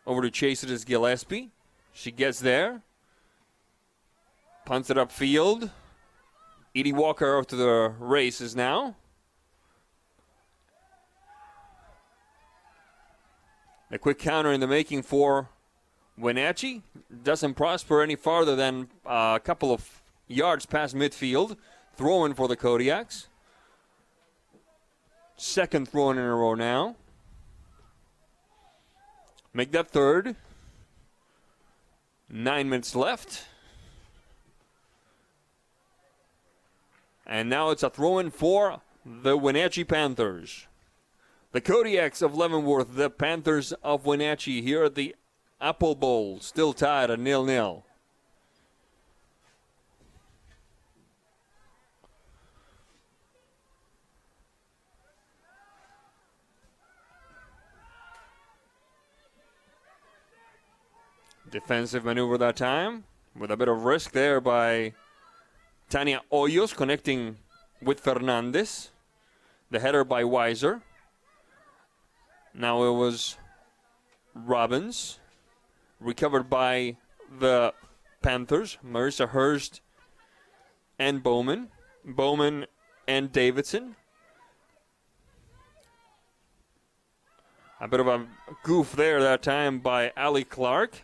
Speaker 3: Over to chase it is Gillespie. She gets there. Punts it upfield. Edie Walker off to the races now. A quick counter in the making for Wenatchee. Doesn't prosper any farther than a couple of yards past midfield. Throw in for the Kodiaks. Second throw in a row now. Make that third. 9 minutes left. And now it's a throw-in for the Wenatchee Panthers. The Kodiaks of Leavenworth, the Panthers of Wenatchee here at the Apple Bowl, still tied at 0-0. Defensive maneuver that time with a bit of risk there by Tania Hoyos connecting with Fernandez. The header by Weiser. Now it was Robbins. Recovered by the Panthers. Marissa Hurst and Bowman. Bowman and Davidson. A bit of a goof there that time by Allie Clark.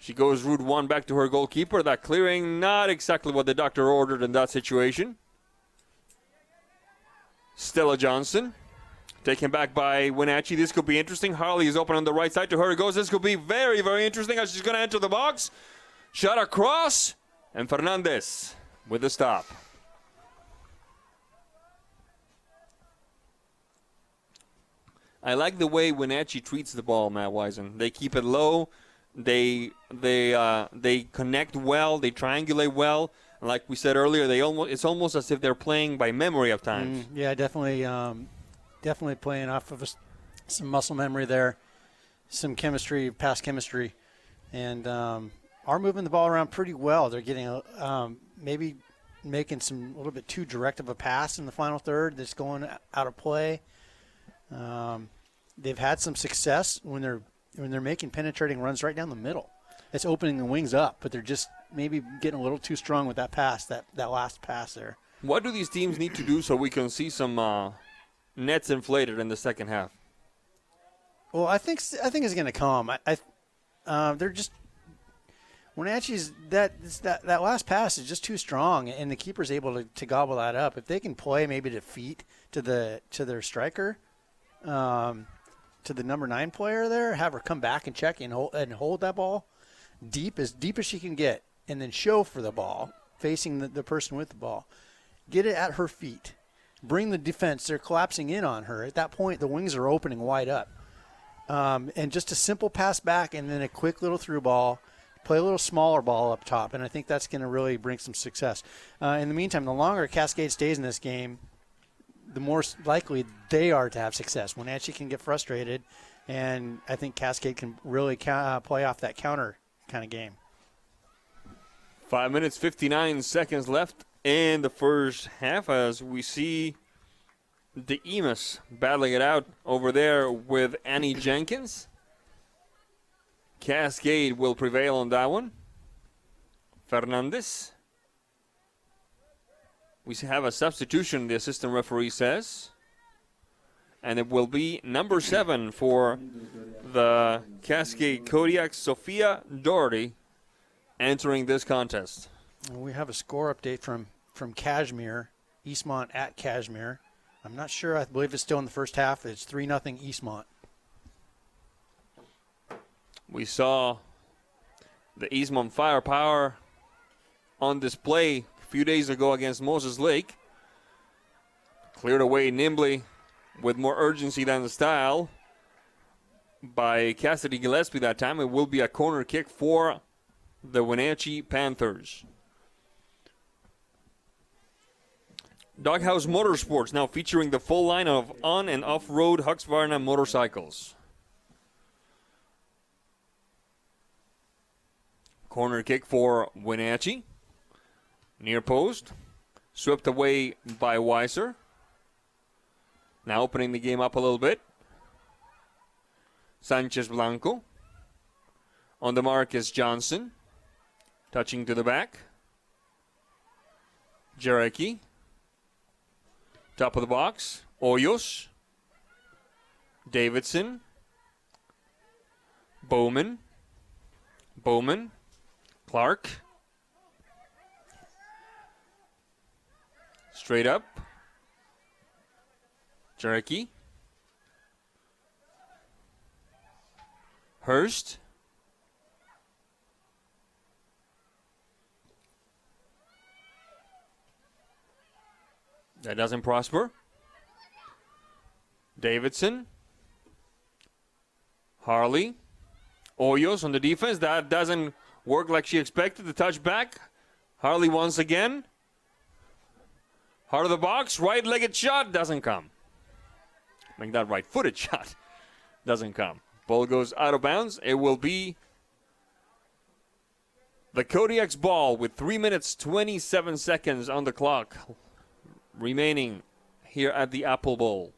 Speaker 3: She goes route one back to her goalkeeper. That clearing, not exactly what the doctor ordered in that situation. Stella Johnson, taken back by Wenatchee. This could be interesting. Harley is open on the right side. To her it goes. This could be very, very interesting as she's going to enter the box. Shot across. And Fernandez with the stop. I like the way Wenatchee treats the ball, Matt Wisen. They keep it low. They connect well. They triangulate well. Like we said earlier, it's almost as if they're playing by memory at times.
Speaker 4: Yeah, definitely playing off of some muscle memory there, some chemistry, past chemistry, and are moving the ball around pretty well. They're getting maybe making a little bit too direct of a pass in the final third that's going out of play. They've had some success when they're making penetrating runs right down the middle. It's opening the wings up, but they're just maybe getting a little too strong with that pass, that last pass there.
Speaker 3: What do these teams need to do so we can see some nets inflated in the second half?
Speaker 4: Well, I think it's going to come. They're just Wenatchee's that last pass is just too strong, and the keeper's able to gobble that up. If they can play maybe to feet to their striker, to the number 9 player there, have her come back and check and hold that ball deep as she can get, and then show for the ball, facing the person with the ball. Get it at her feet. Bring the defense. They're collapsing in on her. At that point, the wings are opening wide up. And just a simple pass back and then a quick little through ball. Play a little smaller ball up top, and I think that's going to really bring some success. In the meantime, the longer Cascade stays in this game, the more likely they are to have success. Wenatchee can get frustrated, and I think Cascade can really play off that counter kind of game.
Speaker 3: 5 minutes, 59 seconds left in the first half as we see the Emus battling it out over there with Annie Jenkins. Cascade will prevail on that one. Fernandez. We have a substitution, the assistant referee says. And it will be number 7 for the Cascade Kodiaks, Sophia Doherty, entering this contest.
Speaker 4: We have a score update from Kashmir, Eastmont at Kashmir. I'm not sure. I believe it's still in the first half. It's 3-0 Eastmont.
Speaker 3: We saw the Eastmont firepower on display a few days ago against Moses Lake. Cleared away nimbly with more urgency than the style by Cassidy Gillespie that time. It will be a corner kick for the Wenatchee Panthers. Doghouse Motorsports now featuring the full line of on- and off-road Husqvarna motorcycles. Corner kick for Wenatchee. Near post. Swept away by Weiser. Now opening the game up a little bit. Sanchez Blanco. On the mark is Johnson. Touching to the back. Jarecki. Top of the box. Hoyos. Davidson. Bowman. Clark. Straight up. Jarecki. Hurst. That doesn't prosper. Davidson. Harley. Hoyos on the defense. That doesn't work like she expected. The touchback. Harley once again. Heart of the box. Right-legged shot. Doesn't come. I think that right-footed shot doesn't come. Ball goes out of bounds. It will be the Kodiaks ball with 3 minutes, 27 seconds on the clock remaining here at the Apple Bowl.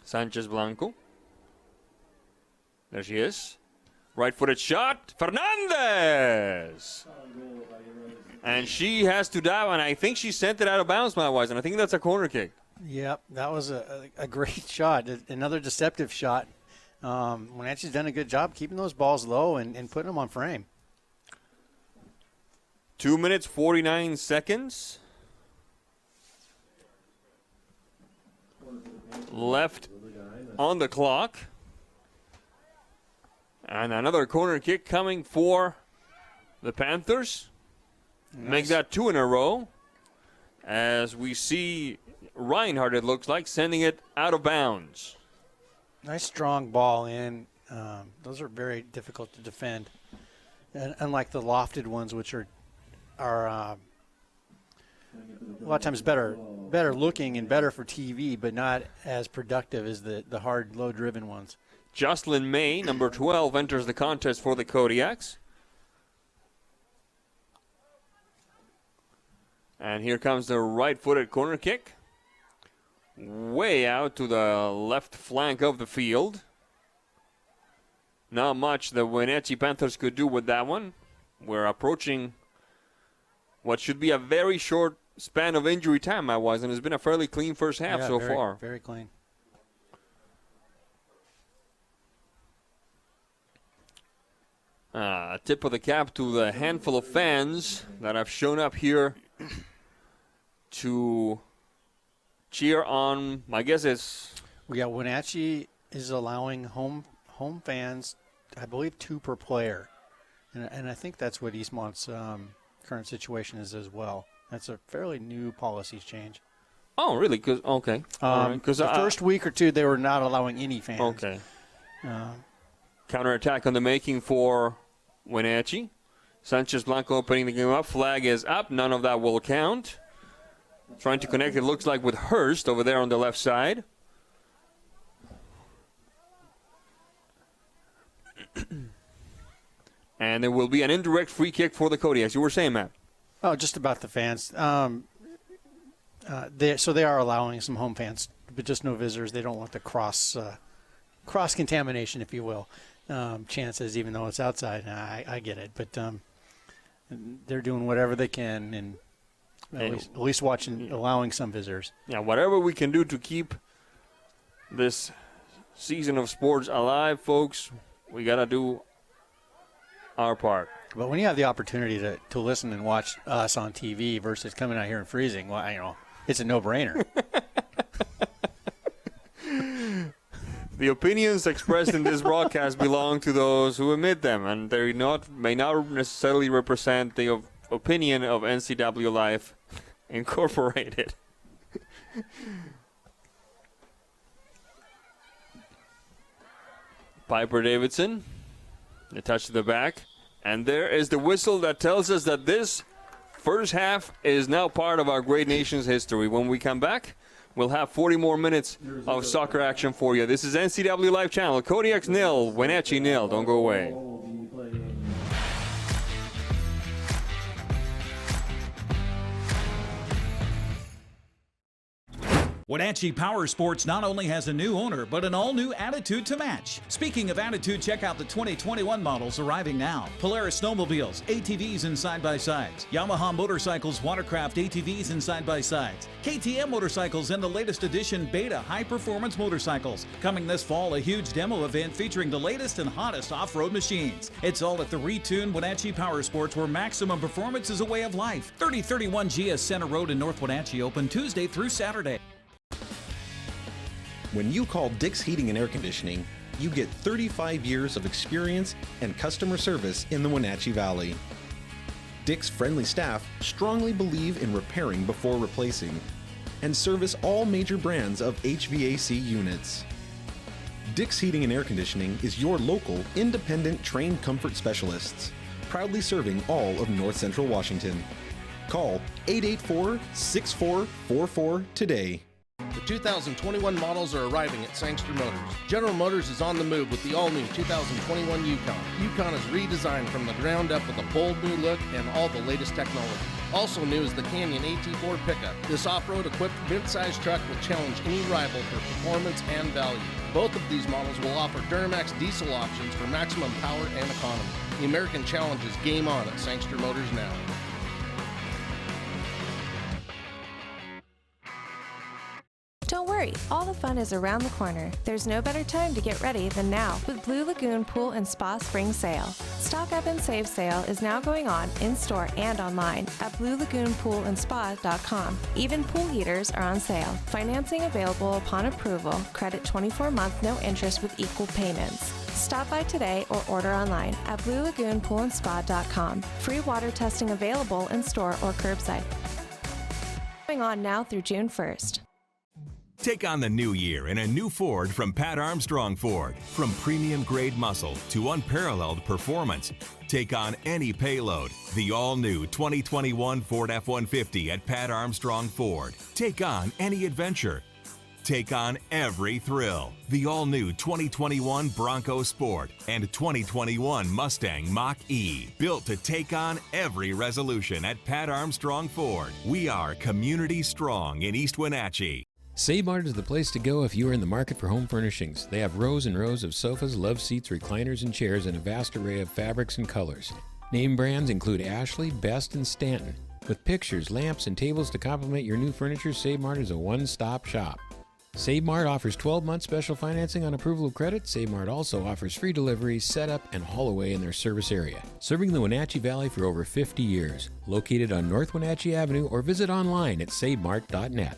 Speaker 3: Sanchez Blanco. There she is. Right-footed shot. Fernandez. And she has to dive, and I think she sent it out of bounds, Wisen. And I think that's a corner kick.
Speaker 4: Yep, that was a great shot. Another deceptive shot. Wenatchee's done a good job keeping those balls low and putting them on frame.
Speaker 3: 2 minutes, 49 seconds. Left on the clock. And another corner kick coming for the Panthers. Nice. Make that 2 in a row. As we see Reinhardt, it looks like, sending it out of bounds.
Speaker 4: Nice strong ball in. Those are very difficult to defend. And unlike the lofted ones, which are a lot of times better looking and better for TV, but not as productive as the hard, low-driven ones.
Speaker 3: Jocelyn May, number 12, enters the contest for the Kodiaks. And here comes the right-footed corner kick. Way out to the left flank of the field. Not much the Wenatchee Panthers could do with that one. We're approaching what should be a very short span of injury time, and it's been a fairly clean first half so far.
Speaker 4: Very clean.
Speaker 3: A tip of the cap to the handful of fans that have shown up here to cheer on, my guess is...
Speaker 4: Wenatchee is allowing home fans, I believe, 2 per player. And I think that's what Eastmont's current situation is as well. That's a fairly new policy change.
Speaker 3: Oh, really? Okay.
Speaker 4: Because the first week or two, they were not allowing any fans.
Speaker 3: Okay. Counterattack on the making for Wenatchee. Sanchez Blanco opening the game up. Flag is up. None of that will count. Trying to connect, it looks like, with Hurst over there on the left side. And there will be an indirect free kick for the Kodiaks. You were saying, Matt?
Speaker 4: Oh, just about the fans. They are allowing some home fans, but just no visitors. They don't want the cross contamination, if you will, chances, even though it's outside. I get it, but they're doing whatever they can, and at least allowing some visitors.
Speaker 3: Yeah, whatever we can do to keep this season of sports alive, folks, we got to do our part.
Speaker 4: But when you have the opportunity to listen and watch us on TV versus coming out here and freezing, well, it's a no-brainer.
Speaker 3: The opinions expressed in this broadcast belong to those who emit them, and they may not necessarily represent the opinion of NCWLIFE Incorporated. Piper Davidson, a touch to the back, and there is the whistle that tells us that this first half is now part of our great nation's history. When we come back, we'll have 40 more minutes of soccer action for you. This is NCWLIFE Channel. Kodiaks 0, Wenatchee 0. Don't go away.
Speaker 14: Wenatchee Power Sports not only has a new owner, but an all-new attitude to match. Speaking of attitude, check out the 2021 models arriving now. Polaris snowmobiles, ATVs and side-by-sides. Yamaha motorcycles, watercraft ATVs and side-by-sides. KTM motorcycles and the latest edition Beta high-performance motorcycles. Coming this fall, a huge demo event featuring the latest and hottest off-road machines. It's all at the retuned Wenatchee Power Sports, where maximum performance is a way of life. 3031 GS Center Road in North Wenatchee, open Tuesday through Saturday.
Speaker 20: When you call Dick's Heating and Air Conditioning, you get 35 years of experience and customer service in the Wenatchee Valley. Dick's friendly staff strongly believe in repairing before replacing and service all major brands of HVAC units. Dick's Heating and Air Conditioning is your local, independent, trained comfort specialists, proudly serving all of North Central Washington. Call 884-6444 today.
Speaker 21: The 2021 models are arriving at Sangster Motors. General Motors is on the move with the all-new 2021 Yukon. Yukon is redesigned from the ground up with a bold new look and all the latest technology. Also new is the Canyon AT4 pickup. This off-road equipped mid-size truck will challenge any rival for performance and value. Both of these models will offer Duramax diesel options for maximum power and economy. The American Challenge is game on at Sangster Motors now.
Speaker 15: Don't worry, all the fun is around the corner. There's no better time to get ready than now with Blue Lagoon Pool and Spa Spring Sale. Stock Up and Save sale is now going on in-store and online at bluelagoonpoolandspa.com. Even pool heaters are on sale. Financing available upon approval. Credit 24-month, no interest with equal payments. Stop by today or order online at bluelagoonpoolandspa.com. Free water testing available in-store or curbside. Going on now through June 1st.
Speaker 22: Take on the new year in a new Ford from Pat Armstrong Ford. From premium grade muscle to unparalleled performance, take on any payload. The all-new 2021 Ford F-150 at Pat Armstrong Ford. Take on any adventure. Take on every thrill. The all-new 2021 Bronco Sport and 2021 Mustang Mach-E. Built to take on every resolution at Pat Armstrong Ford. We are community strong in East Wenatchee.
Speaker 5: Save Mart is the place to go if you are in the market for home furnishings. They have rows and rows of sofas, love seats, recliners, and chairs in a vast array of fabrics and colors. Name brands include Ashley, Best, and Stanton. With pictures, lamps, and tables to complement your new furniture, Save Mart is a one-stop shop. Save Mart offers 12-month special financing on approval of credit. Save Mart also offers free delivery, setup, and haul away in their service area. Serving the Wenatchee Valley for over 50 years. Located on North Wenatchee Avenue or visit online at savemart.net.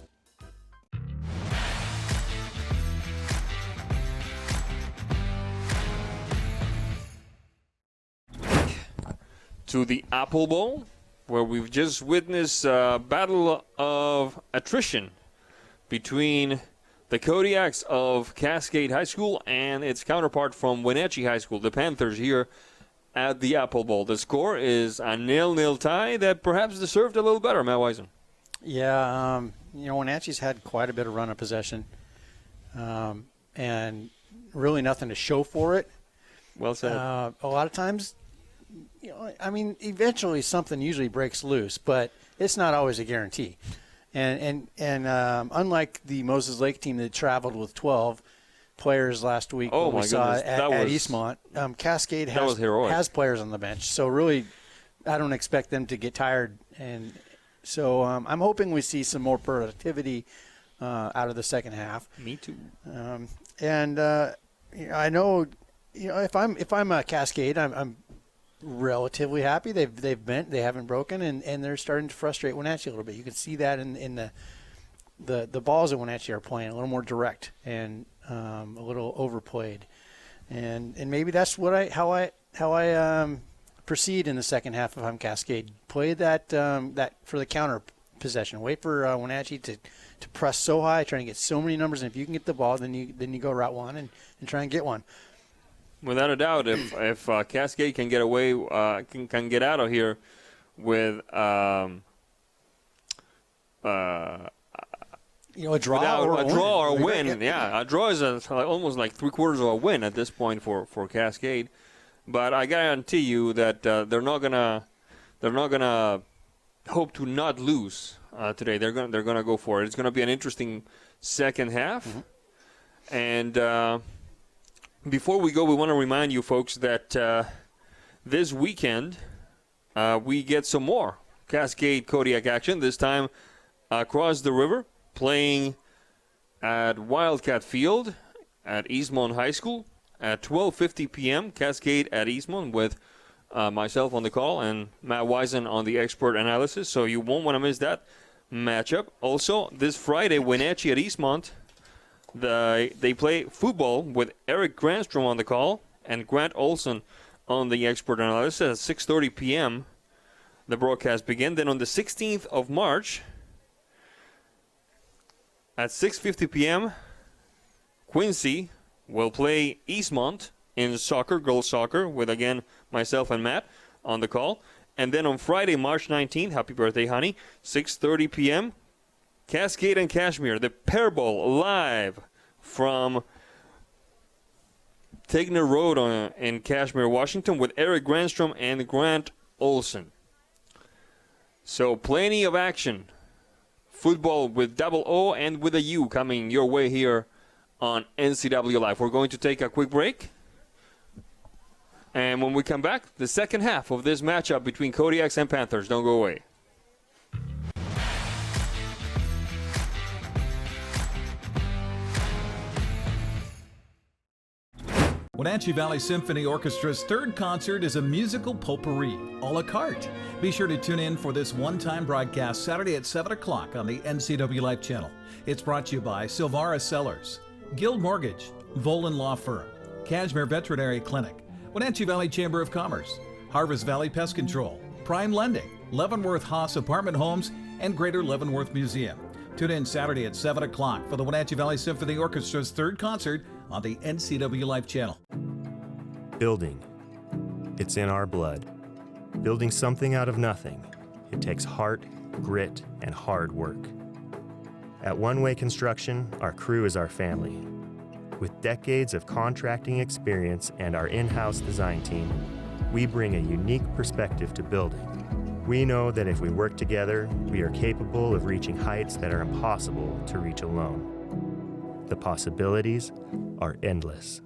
Speaker 3: To the Apple Bowl, where we've just witnessed a battle of attrition between the Kodiaks of Cascade High School and its counterpart from Wenatchee High School, the Panthers, here at the Apple Bowl. The score is a 0-0 tie that perhaps deserved a little better, Matt Wisen.
Speaker 4: Yeah, Wenatchee's had quite a bit of run of possession, and really nothing to show for it.
Speaker 3: Well said.
Speaker 4: A lot of times I mean, eventually something usually breaks loose, but it's not always a guarantee. And unlike the Moses Lake team that traveled with 12 players last week,
Speaker 3: Oh,
Speaker 4: what we
Speaker 3: my
Speaker 4: saw
Speaker 3: goodness.
Speaker 4: at
Speaker 3: That was-
Speaker 4: Eastmont, Cascade
Speaker 3: that was heroic.
Speaker 4: has players on the bench. So really, I don't expect them to get tired. And so I'm hoping we see some more productivity out of the second half.
Speaker 3: Me too.
Speaker 4: I know, if I'm a Cascade, I'm relatively happy. They haven't broken, and they're starting to frustrate Wenatchee a little bit. You can see that in the balls that Wenatchee are playing a little more direct and a little overplayed, and maybe that's how I proceed in the second half if I'm Cascade. Play that for the counter possession. Wait for Wenatchee to press so high, trying to get so many numbers, and if you can get the ball, then you go route one and try and get one.
Speaker 3: Without a doubt, if Cascade can get away, can get out of here with
Speaker 4: a draw
Speaker 3: or a win. Yeah, a draw is almost like 3/4 of a win at this point for Cascade. But I guarantee you that they're not gonna hope to not lose today. They're gonna go for it. It's gonna be an interesting second half, and. Before we go, we want to remind you folks that this weekend we get some more Cascade Kodiak action, this time across the river, playing at Wildcat Field at Eastmont High School at 12:50 p.m. Cascade at Eastmont with myself on the call and Matt Wisen on the expert analysis, so you won't want to miss that matchup. Also, this Friday, Wenatchee at Eastmont. They play football with Eric Granstrom on the call and Grant Olson on the expert analysis at 6:30 p.m. The broadcast begins. Then on the 16th of March at 6:50 p.m., Quincy will play Eastmont in soccer, girls soccer, with, again, myself and Matt on the call. And then on Friday, March 19th, happy birthday, honey, 6:30 p.m., Cascade and Kashmir, the pair ball live from Tegner Road in Kashmir, Washington, with Eric Granstrom and Grant Olson. So plenty of action. Football with double O and with a U coming your way here on NCW Live. We're going to take a quick break. And when we come back, the second half of this matchup between Kodiaks and Panthers. Don't go away.
Speaker 14: Wenatchee Valley Symphony Orchestra's third concert is a musical potpourri, a la carte. Be sure to tune in for this one-time broadcast Saturday at 7 o'clock on the NCWLIFE Channel. It's brought to you by Silvara Cellars, Guild Mortgage, Volan Law Firm, Kashmir Veterinary Clinic, Wenatchee Valley Chamber of Commerce, Harvest Valley Pest Control, Prime Lending, Leavenworth Haas Apartment Homes, and Greater Leavenworth Museum. Tune in Saturday at 7 o'clock for the Wenatchee Valley Symphony Orchestra's third concert on the NCWLIFE Channel.
Speaker 6: Building. It's in our blood. Building something out of nothing. It takes heart, grit, and hard work. At One Way Construction, our crew is our family. With decades of contracting experience and our in-house design team, we bring a unique perspective to building. We know that if we work together, we are capable of reaching heights that are impossible to reach alone. The possibilities are endless.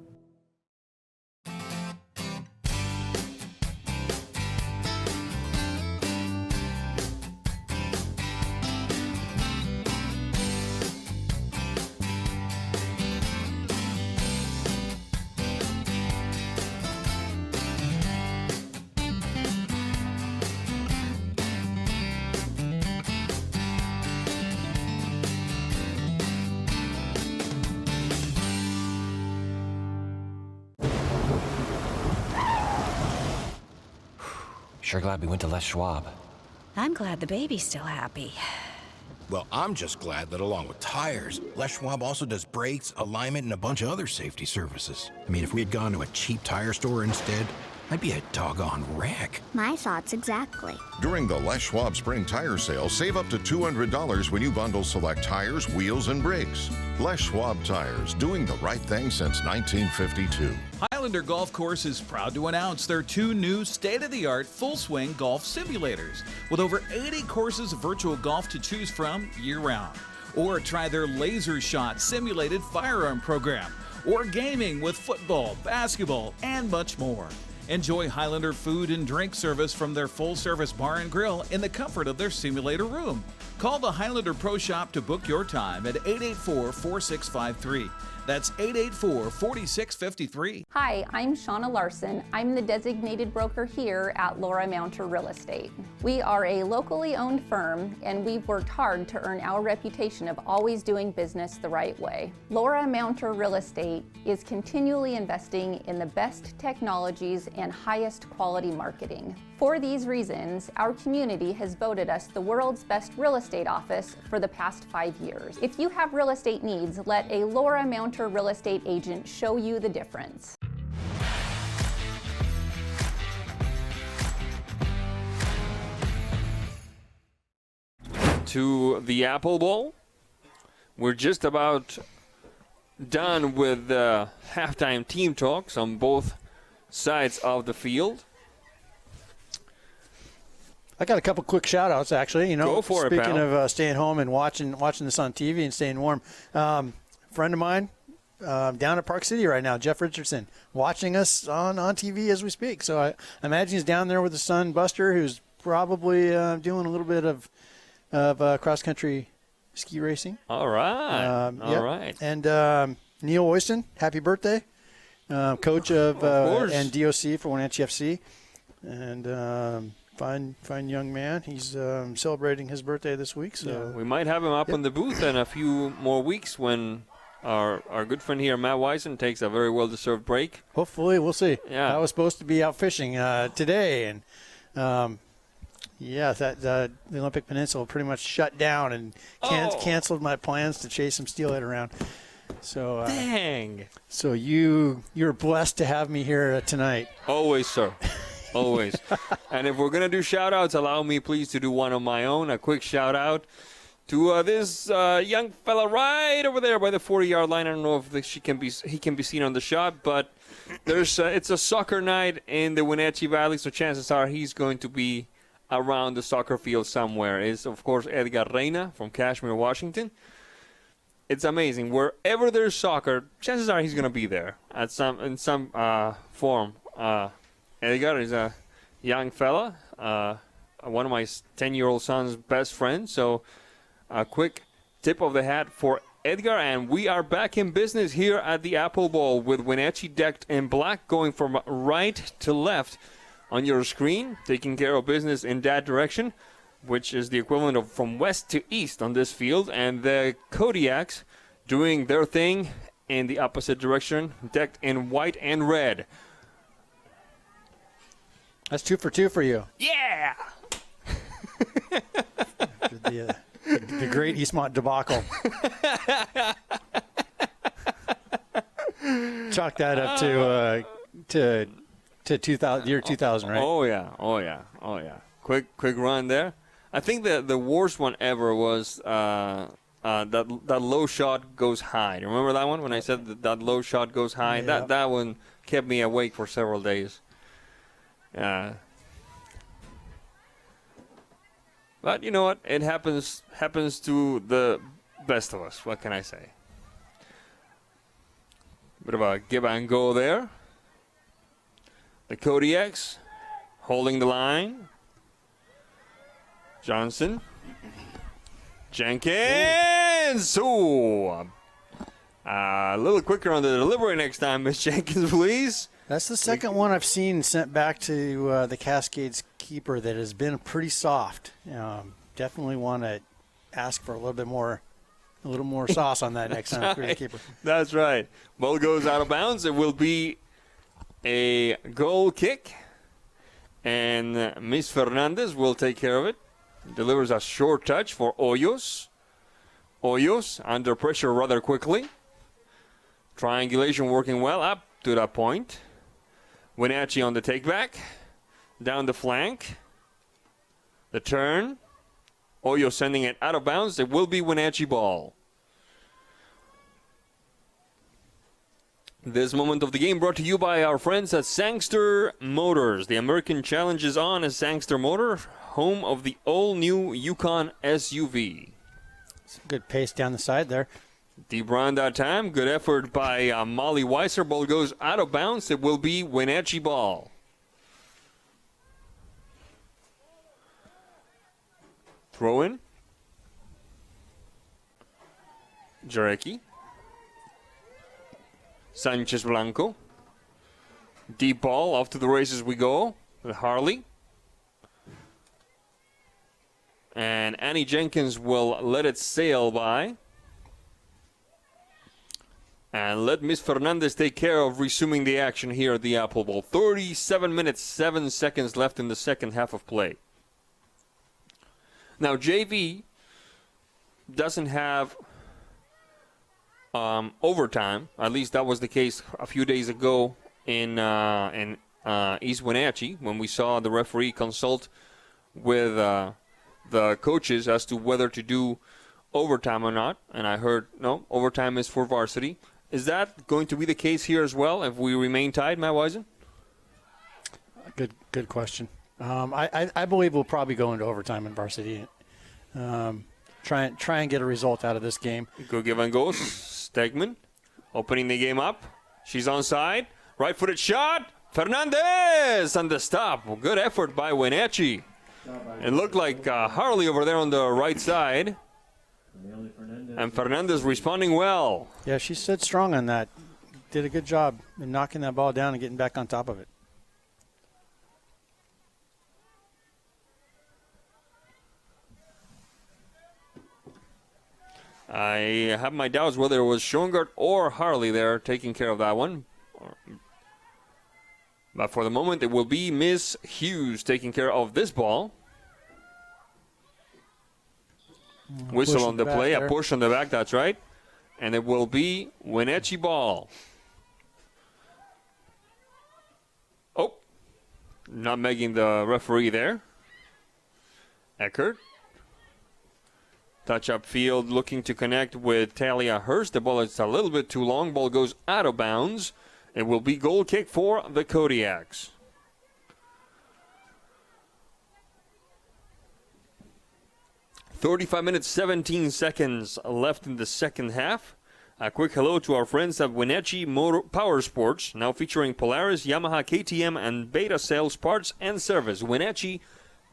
Speaker 8: Sure glad we went to Les Schwab.
Speaker 12: I'm glad the baby's still happy.
Speaker 23: Well, I'm just glad that along with tires, Les Schwab also does brakes, alignment, and a bunch of other safety services. I mean, if we had gone to a cheap tire store instead, I'd be a doggone wreck.
Speaker 24: My thoughts exactly.
Speaker 25: During the Les Schwab Spring Tire Sale, save up to $200 when you bundle select tires, wheels, and brakes. Les Schwab Tires, doing the right thing since 1952.
Speaker 14: Highly Highlander Golf Course is proud to announce their 2 new state-of-the-art full-swing golf simulators with over 80 courses of virtual golf to choose from year-round. Or try their Laser Shot simulated firearm program, or gaming with football, basketball, and much more. Enjoy Highlander food and drink service from their full-service bar and grill in the comfort of their simulator room. Call the Highlander Pro Shop to book your time at 884-4653. That's 884-4653.
Speaker 9: Hi, I'm Shauna Larson. I'm the designated broker here at Laura Mounter Real Estate. We are a locally owned firm, and we've worked hard to earn our reputation of always doing business the right way. Laura Mounter Real Estate is continually investing in the best technologies and highest quality marketing. For these reasons, our community has voted us the world's best real estate office for the past 5 years. If you have real estate needs, let a Laura Mounter real estate agent show you the difference.
Speaker 10: To the Apple Bowl. We're just about done with the halftime team talks on both sides of the field.
Speaker 4: I got a couple quick shout-outs, actually. You know,
Speaker 10: Go for it,
Speaker 4: speaking
Speaker 10: pal.
Speaker 4: of staying home and watching this on TV and staying warm, friend of mine down at Park City right now, Jeff Richardson, watching us on TV as we speak. So I imagine he's down there with his son, Buster, who's probably doing a little bit of cross-country ski racing.
Speaker 10: All right.
Speaker 4: All right. And Neil Oyston, happy birthday. Coach of and DOC for Wenatchee FC. And fine young man. He's celebrating his birthday this week. So
Speaker 10: we might have him up in the booth in a few more weeks when our good friend here, Matt Wisen, takes a very well-deserved break.
Speaker 4: Hopefully, we'll see.
Speaker 10: Yeah.
Speaker 4: I was supposed to be out fishing today, and the Olympic Peninsula pretty much shut down and canceled my plans to chase some steelhead around. So
Speaker 10: dang.
Speaker 4: So you're blessed to have me here tonight.
Speaker 10: Always, sir. Always. And if we're going to do shout-outs, allow me please to do one of my own. A quick shout-out to this young fella right over there by the 40-yard line. I don't know if he can be seen on the shot, but it's a soccer night in the Wenatchee Valley, so chances are he's going to be around the soccer field somewhere. It's, of course, Edgar Reina from Kashmir, Washington. It's amazing. Wherever there's soccer, chances are he's going to be there in some form. Edgar is a young fella, one of my 10-year-old son's best friends. So a quick tip of the hat for Edgar. And we are back in business here at the Apple Bowl with Wenatchee decked in black, going from right to left on your screen, taking care of business in that direction, which is the equivalent of from west to east on this field. And the Kodiaks doing their thing in the opposite direction, decked in white and red.
Speaker 4: That's 2 for 2 for you.
Speaker 10: Yeah!
Speaker 4: After the great Eastmont debacle. Chalk that up to 2000, year 2000, right?
Speaker 10: Oh yeah. Quick run there. I think the worst one ever was that low shot goes high. Remember that one when I said that low shot goes high?
Speaker 4: Yeah.
Speaker 10: That one kept me awake for several days. But you know what? It happens to the best of us. What can I say? Bit of a give and go there. The Kodiaks holding the line. Johnson. Jenkins. Ooh. A little quicker on the delivery next time, Miss Jenkins, please.
Speaker 4: That's the second one I've seen sent back to the Cascades keeper that has been pretty soft. Definitely want to ask for a little more sauce on that next time for the keeper.
Speaker 10: That's right. Ball goes out of bounds. It will be a goal kick, and Miss Fernandez will take care of it. Delivers a short touch for Hoyos. Hoyos under pressure rather quickly. Triangulation working well up to that point. Wenatchee on the takeback. Down the flank. The turn. Hoyos sending it out of bounds. It will be Wenatchee ball. This moment of the game brought to you by our friends at Sangster Motors. The American Challenge is on as Sangster Motor, home of the all-new Yukon SUV.
Speaker 4: Some good pace down the side there.
Speaker 10: Deep run that time. Good effort by Molly Weiser. Ball goes out of bounds. It will be Wenatchee ball. Throw in. Jarecki. Sanchez Blanco. Deep ball. Off to the races we go with Harley. And Annie Jenkins will let it sail by. And let Miss Fernandez take care of resuming the action here at the Apple Bowl. 37 minutes, 7 seconds left in the second half of play. Now, JV doesn't have overtime. At least that was the case a few days ago in East Wenatchee when we saw the referee consult with the coaches as to whether to do overtime or not. And I heard, no, overtime is for varsity. Is that going to be the case here as well if we remain tied, Matt Wisen?
Speaker 4: Good question. I believe we'll probably go into overtime in varsity. Try and get a result out of this game.
Speaker 10: Good give and go. Stegman opening the game up. She's onside. Right-footed shot. Fernandez on the stop. Well, good effort by Wenatchee. It looked like Harley over there on the right side. And Fernandez responding well.
Speaker 4: Yeah, she stood strong on that. Did a good job in knocking that ball down and getting back on top of it.
Speaker 10: I have my doubts whether it was Schoengart or Harley there taking care of that one. But for the moment, it will be Miss Hughes taking care of this ball. Whistle on the play, a push on the back, that's right. And it will be Wenatchee ball. Oh, not making the referee there. Eckert. Touch up field, looking to connect with Talia Hurst. The ball is a little bit too long. Ball goes out of bounds. It will be goal kick for the Kodiaks. "35 minutes, 17 seconds left in the second half. A quick hello to our friends at Wenatchee Power Sports, now featuring Polaris, Yamaha, KTM, and Beta Sales Parts and Service. Wenatchee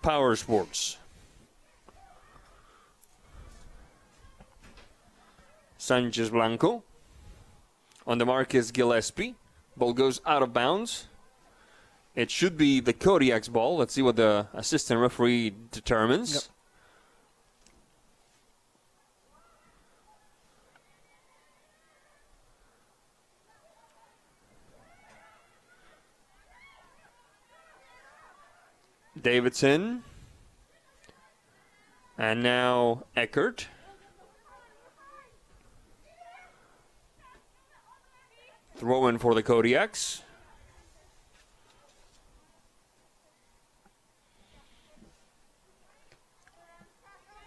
Speaker 10: Power Sports. Sanchez Blanco. On the mark is Gillespie. Ball goes out of bounds. It should be the Kodiak's ball. Let's see what the assistant referee determines. Yep. Davidson. And now Eckert. Throw in for the Kodiaks.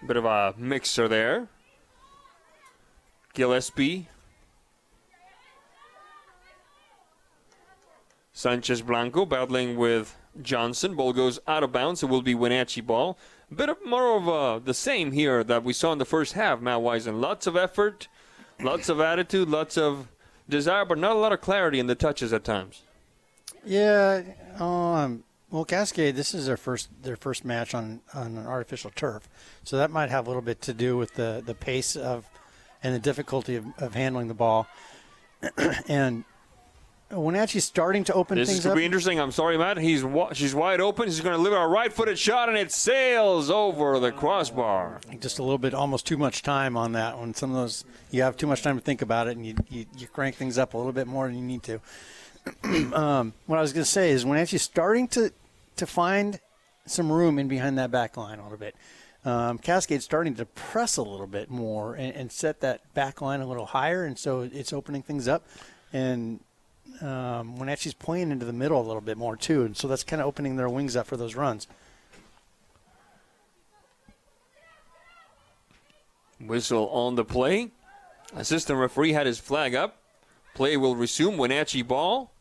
Speaker 10: Bit of a mixer there. Gillespie. Sanchez Blanco battling with Johnson. Ball goes out of bounds. It will be Wenatchee ball. A bit of more of the same here that we saw in the first half, Matt Wisen. Lots of effort, lots of attitude, lots of desire, but not a lot of clarity in the touches at times.
Speaker 4: Yeah, well, Cascade, this is their first match on an artificial turf, so that might have a little bit to do with the pace of and the difficulty of handling the ball. And Wenatchee's starting to open things up.
Speaker 10: This could be interesting. I'm sorry, Matt. She's wide open. She's going to live a right-footed shot, and it sails over the crossbar.
Speaker 4: Just a little bit, almost too much time on that one. Some of those, you have too much time to think about it, and you crank things up a little bit more than you need to. What I was going to say is Wenatchee's starting to find some room in behind that back line a little bit. Cascade's starting to press a little bit more and set that back line a little higher, and so it's opening things up. And Wenatchee's playing into the middle a little bit more too, and so that's kind of opening their wings up for those runs.
Speaker 10: Whistle on the play. Assistant referee had his flag up. Play will resume. Wenatchee ball.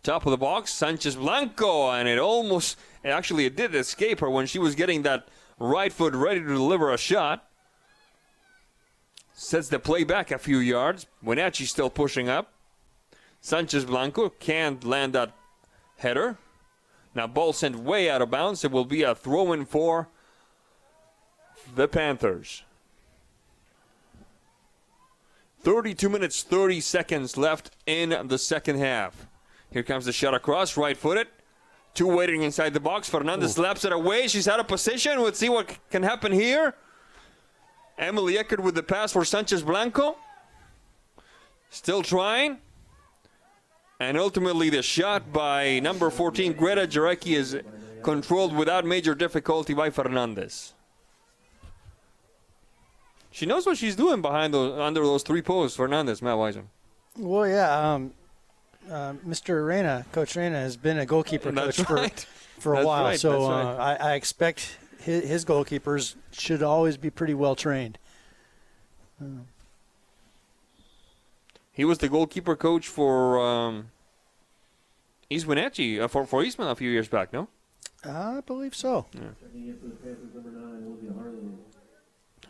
Speaker 10: Top of the box, Sanchez Blanco, and it did escape her when she was getting that right foot ready to deliver a shot. Sets the play back a few yards. Wenatchee still pushing up. Sanchez Blanco can't land that header. Now ball sent way out of bounds. It will be a throw-in for the Panthers. 32 minutes, 30 seconds left in the second half. Here comes the shot across, right-footed. Two waiting inside the box. Fernandez slaps it away. She's out of position. Let's see what can happen here. Emily Eckert with the pass for Sanchez Blanco. Still trying. And ultimately the shot by number 14, Greta Jarecki, is controlled without major difficulty by Fernandez. She knows what she's doing under those three posts, Fernandez, Matt Wisen.
Speaker 4: Well, yeah. Mr. Reyna, Coach Reyna, has been a goalkeeper coach for a while.
Speaker 10: Right,
Speaker 4: so
Speaker 10: right.
Speaker 4: I expect his goalkeepers should always be pretty well trained.
Speaker 10: He was the goalkeeper coach for East Wenatchee, for Eastman a few years back, no?
Speaker 4: I believe so.
Speaker 10: Yeah.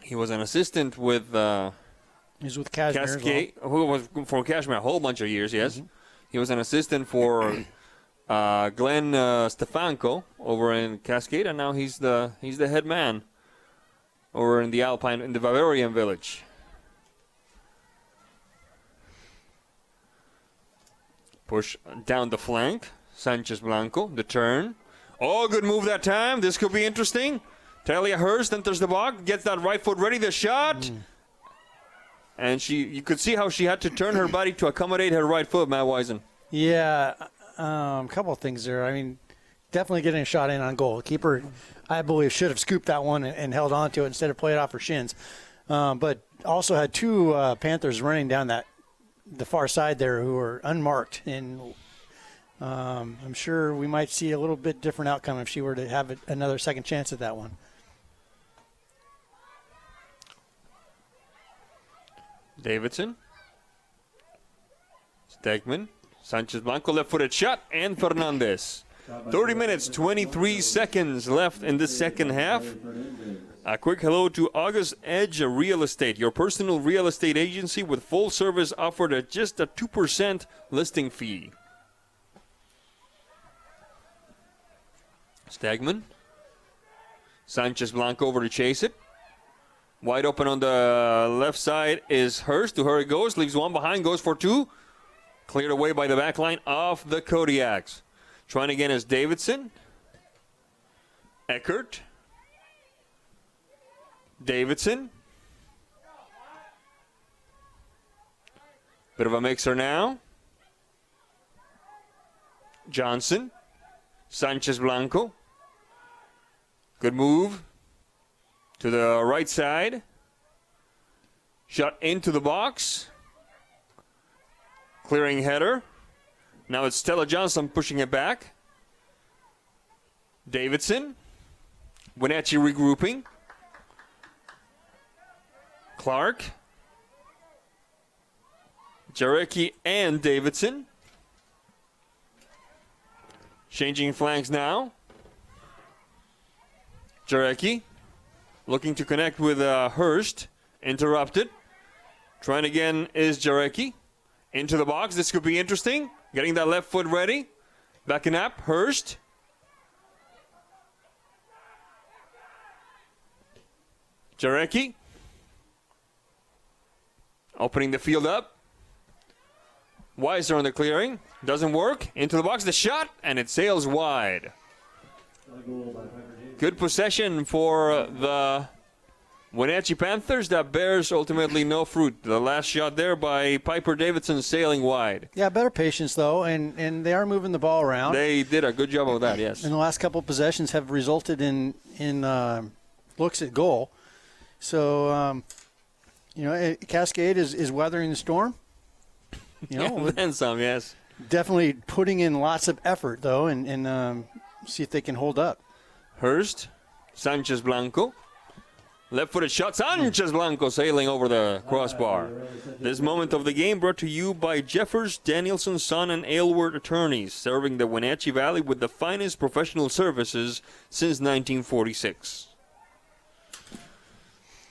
Speaker 10: He was an assistant with
Speaker 4: He's with Cashmere
Speaker 10: Cascade,
Speaker 4: as well.
Speaker 10: who was for Cashmere a whole bunch of years, yes. Mm-hmm. He was an assistant for Glenn Stefanko over in Cascade, and now he's the head man over in the Bavarian Village. Push down the flank. Sanchez Blanco, the turn. Oh, good move that time. This could be interesting. Talia Hurst enters the box, gets that right foot ready, the shot. And you could see how she had to turn her body to accommodate her right foot, Matt Wisen.
Speaker 4: Yeah, a couple of things there. I mean, definitely getting a shot in on goal. Keeper, I believe, should have scooped that one and held on to it instead of play it off her shins. But also had two Panthers running down the far side there who were unmarked. And I'm sure we might see a little bit different outcome if she were to have another second chance at that one.
Speaker 10: Davidson. Stegman. Sanchez Blanco, left-footed shot, and Fernandez. 30 minutes, 23 seconds left in the second half. A quick hello to August Edge Real Estate, your personal real estate agency with full service offered at just a 2% listing fee. Stegman. Sanchez Blanco over to chase it. Wide open on the left side is Hurst. To her it goes. Leaves one behind. Goes for two. Cleared away by the back line of the Kodiaks. Trying again is Davidson. Eckert. Davidson. Bit of a mixer now. Johnson. Sanchez Blanco. Good move. To the right side. Shot into the box. Clearing header. Now it's Stella Johnson pushing it back. Davidson. Wenatchee regrouping. Clark. Jarecki and Davidson. Changing flanks now. Jarecki. Looking to connect with Hurst. Interrupted. Trying again is Jarecki. Into the box. This could be interesting. Getting that left foot ready. Backing up. Hurst. Jarecki. Opening the field up. Weiser on the clearing. Doesn't work. Into the box. The shot. And it sails wide. Good possession for the Wenatchee Panthers. That bears ultimately no fruit. The last shot there by Piper Davidson sailing wide.
Speaker 4: Yeah, better patience, though, and they are moving the ball around.
Speaker 10: They did a good job of that, yes.
Speaker 4: And the last couple of possessions have resulted in looks at goal. So, Cascade is weathering the storm.
Speaker 10: And some, yes.
Speaker 4: Definitely putting in lots of effort, though, and see if they can hold up.
Speaker 10: Hurst, Sanchez Blanco. Left-footed shot. Sanchez Blanco sailing over the crossbar. This moment of the game brought to you by Jeffers, Danielson, Son, and Aylward Attorneys, serving the Wenatchee Valley with the finest professional services since 1946.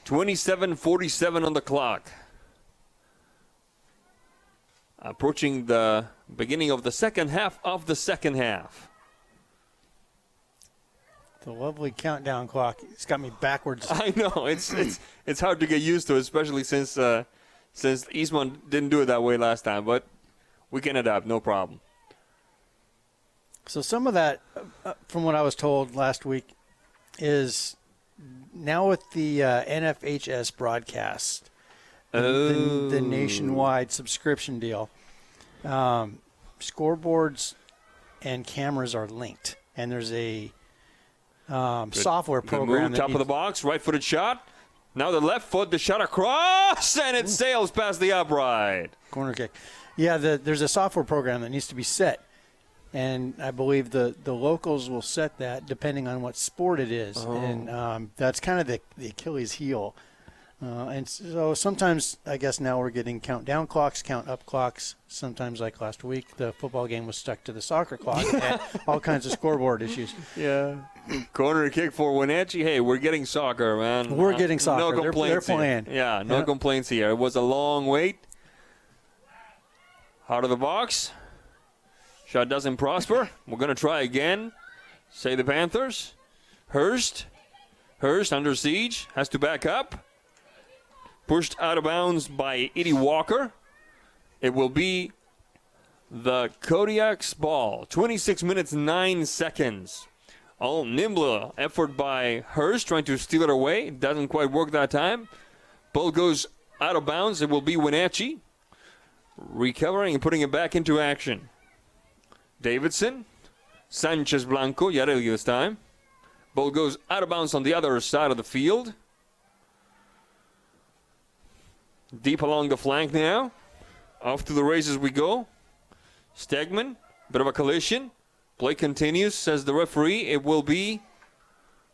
Speaker 10: 27:47 on the clock. Approaching the beginning of the second half of the second half.
Speaker 4: The lovely countdown clock. It's got me backwards.
Speaker 10: I know. It's hard to get used to, especially since Eastmont didn't do it that way last time. But we can adapt, no problem.
Speaker 4: So some of that, from what I was told last week, is now with the NFHS broadcast, the nationwide subscription deal, scoreboards and cameras are linked. And there's a software program.
Speaker 10: Move, top of the box, right-footed shot. Now the left foot, the shot across, and it sails past the upright.
Speaker 4: Corner kick. Yeah, there's a software program that needs to be set. And I believe the locals will set that depending on what sport it is.
Speaker 10: Oh.
Speaker 4: And that's kind of the Achilles heel. And so sometimes, I guess now we're getting countdown clocks, count up clocks. Sometimes, like last week, the football game was stuck to the soccer clock. And had all kinds of scoreboard issues.
Speaker 10: Yeah. Corner kick for Wenatchee. Hey, we're getting soccer, man.
Speaker 4: We're getting soccer.
Speaker 10: No complaints.
Speaker 4: They're playing.
Speaker 10: Here. Yeah, no complaints here. It was a long wait. Out of the box. Shot doesn't prosper. We're going to try again. Say the Panthers. Hurst under siege. Has to back up. Pushed out of bounds by Edie Walker. It will be the Kodiaks ball. 26 minutes, 9 seconds. All nimble effort by Hurst trying to steal it away. Doesn't quite work that time. Ball goes out of bounds. It will be Wenatchee. Recovering and putting it back into action. Davidson. Sanchez Blanco. Yareli this time. Ball goes out of bounds on the other side of the field. Deep along the flank now. Off to the races we go. Stegman, bit of a collision. Play continues, says the referee. It will be,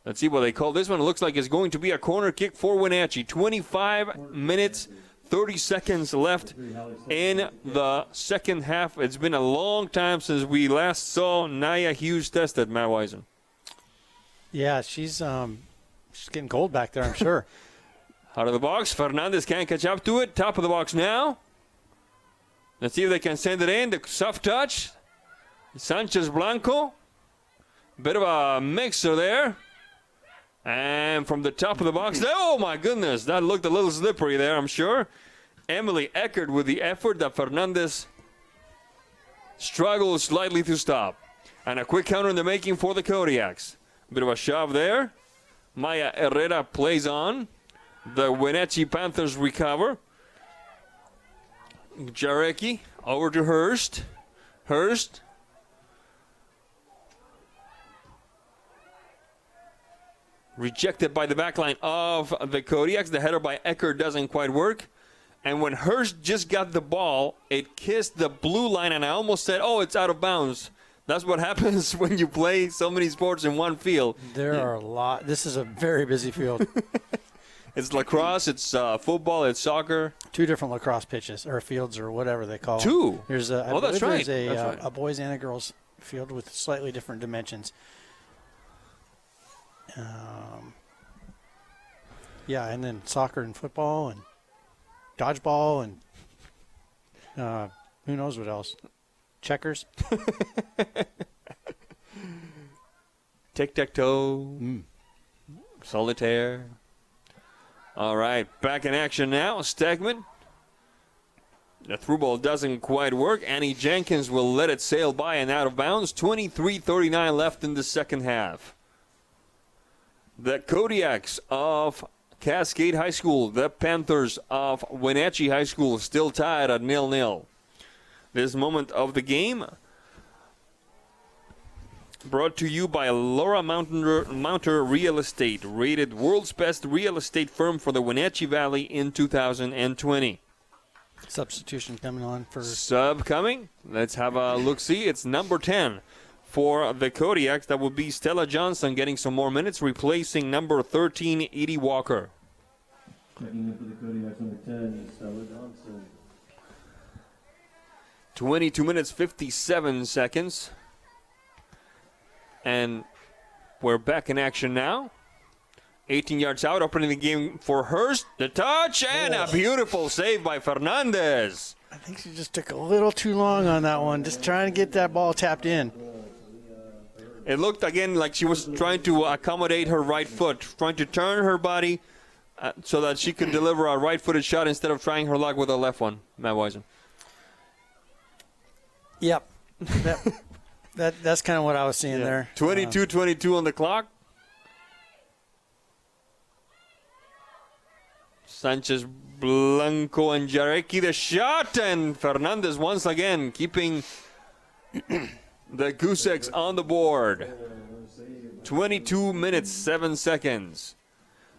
Speaker 10: let's see what they call this one. It looks like it's going to be a corner kick for Wenatchee. 25 minutes, 30 seconds left in the second half. It's been a long time since we last saw Naya Hughes tested, Matt Wisen.
Speaker 4: Yeah, she's getting cold back there, I'm sure.
Speaker 10: Out of the box. Fernandez can't catch up to it. Top of the box now. Let's see if they can send it in. The soft touch. Sanchez Blanco. Bit of a mixer there. And from the top of the box. Oh, my goodness. That looked a little slippery there, I'm sure. Emily Eckert with the effort that Fernandez struggled slightly to stop. And a quick counter in the making for the Kodiaks. Bit of a shove there. Maya Herrera plays on. The Wenatchee Panthers recover. Jarecki over to Hurst. Hurst. Rejected by the back line of the Kodiaks. The header by Eckert doesn't quite work. And when Hurst just got the ball, it kissed the blue line, and I almost said, oh, it's out of bounds. That's what happens when you play so many sports in one field.
Speaker 4: There are a lot. This is a very busy field.
Speaker 10: It's lacrosse, it's football, it's soccer.
Speaker 4: 2 different lacrosse pitches or fields or whatever they call them.
Speaker 10: 2?
Speaker 4: There's
Speaker 10: That's right.
Speaker 4: There's a boys and a girls field with slightly different dimensions. Yeah, and then soccer and football and dodgeball and who knows what else. Checkers.
Speaker 10: Tic-tac-toe. Solitaire. All right, back in action now. Stegman. The through ball doesn't quite work. Annie Jenkins will let it sail by and out of bounds. 23:39 left in the second half. The Kodiaks of Cascade High School, the Panthers of Wenatchee High School, still tied at 0-0. This moment of the game brought to you by Laura Mounter Real Estate, rated world's best real estate firm for the Wenatchee Valley in 2020.
Speaker 4: Substitution coming on for...
Speaker 10: Sub coming. Let's have a look-see. It's number 10 for the Kodiaks. That would be Stella Johnson getting some more minutes, replacing number 13, Edie Walker.
Speaker 1: Checking in for the Kodiaks, number 10, Stella Johnson.
Speaker 10: 22 minutes, 57 seconds. And we're back in action now. 18 yards out, opening the game for Hurst. The touch, and a beautiful save by Fernandez.
Speaker 4: I think she just took a little too long on that one, just trying to get that ball tapped in.
Speaker 10: It looked, again, like she was trying to accommodate her right foot, trying to turn her body so that she could deliver a right-footed shot instead of trying her luck with a left one, Matt Wisen.
Speaker 4: Yep. That's kind of what I was seeing there.
Speaker 10: 22-22 on the clock. Sanchez, Blanco, and Jarecki, the shot, and Fernandez once again keeping the Goose Eggs on the board. 22 minutes, 7 seconds.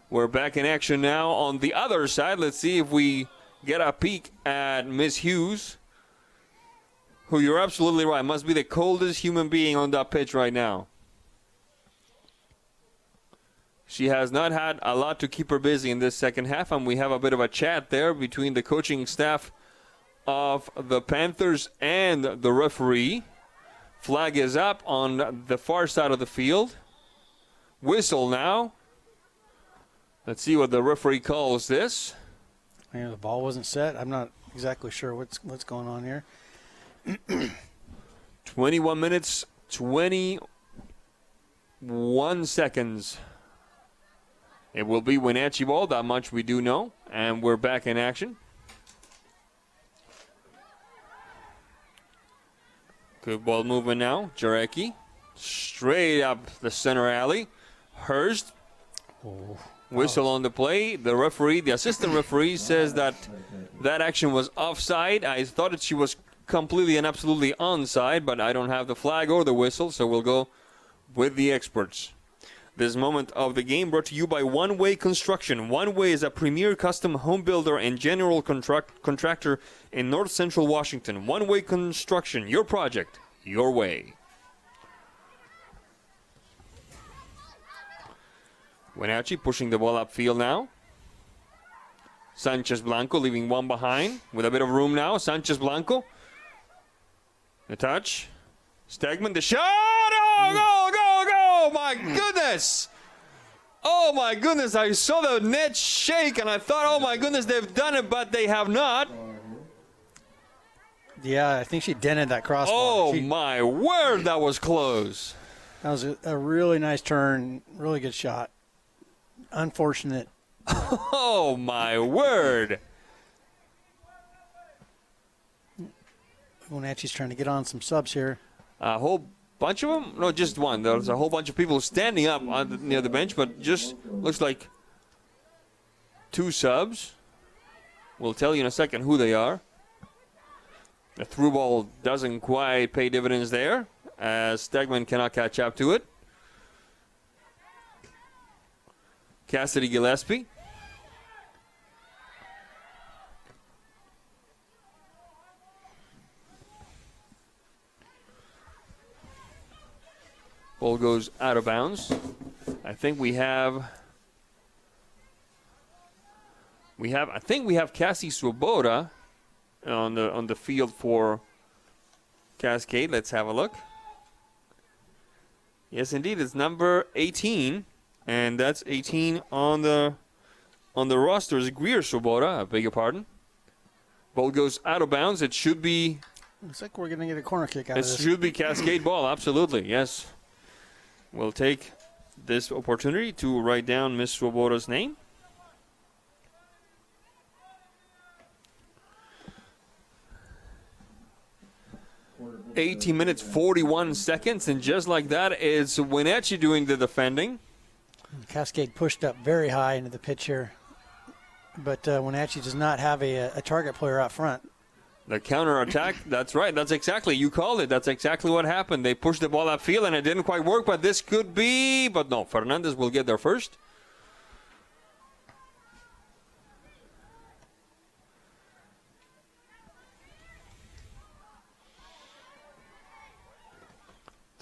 Speaker 10: We're back in action now on the other side. Let's see if we get a peek at Miss Hughes, who, you're absolutely right, must be the coldest human being on that pitch right now. She has not had a lot to keep her busy in this second half, and we have a bit of a chat there between the coaching staff of the Panthers and the referee. Flag is up on the far side of the field. Whistle now. Let's see what the referee calls this.
Speaker 4: The ball wasn't set. I'm not exactly sure what's going on here.
Speaker 10: 21 minutes, 21 seconds. It will be Wenatchee ball, that much we do know. And we're back in action. Good ball movement now. Jarecki straight up the center alley. Hurst. Whistle on the play. The referee, the assistant referee, says that action was offside. I thought that she was completely and absolutely onside, but I don't have the flag or the whistle, so we'll go with the experts. This moment of the game brought to you by One Way Construction. One Way is a premier custom home builder and general contractor in North Central Washington. One Way Construction, your project, your way. Wenatchee pushing the ball upfield now. Sanchez Blanco leaving one behind with a bit of room now. Sanchez Blanco. The touch. Stegman, the shot. Oh, go, go, go. My goodness. Oh, my goodness. I saw the net shake, and I thought, oh, my goodness, they've done it, but they have not.
Speaker 4: Yeah, I think she dented that crossbar.
Speaker 10: Oh, my word, that was close.
Speaker 4: That was a really nice turn, really good shot. Unfortunate.
Speaker 10: Oh, my word.
Speaker 4: Wenatchee's trying to get on some subs here.
Speaker 10: A whole bunch of them? No, just one. There's a whole bunch of people standing up near the bench, but just looks like two subs. We'll tell you in a second who they are. The through ball doesn't quite pay dividends there, as Stegman cannot catch up to it. Cassidy Gillespie. Ball goes out of bounds. I think we have Cassie Swoboda on the field for Cascade. Let's have a look. Yes, indeed, it's number 18, and that's 18 on the roster is Greer Swoboda. I beg your pardon. Ball goes out of bounds. It should be.
Speaker 4: Looks like we're going to get a corner kick out of this.
Speaker 10: It should be Cascade ball. Absolutely, yes. We'll take this opportunity to write down Miss Swoboda's name. $18 minutes, 41 seconds, and just like that is Wenatchee doing the defending.
Speaker 4: Cascade pushed up very high into the pitch here, but Wenatchee does not have a target player out front.
Speaker 10: The counterattack, that's right. That's exactly, you called it. That's exactly what happened. They pushed the ball upfield, and it didn't quite work, but this could be. But no, Fernandez will get there first.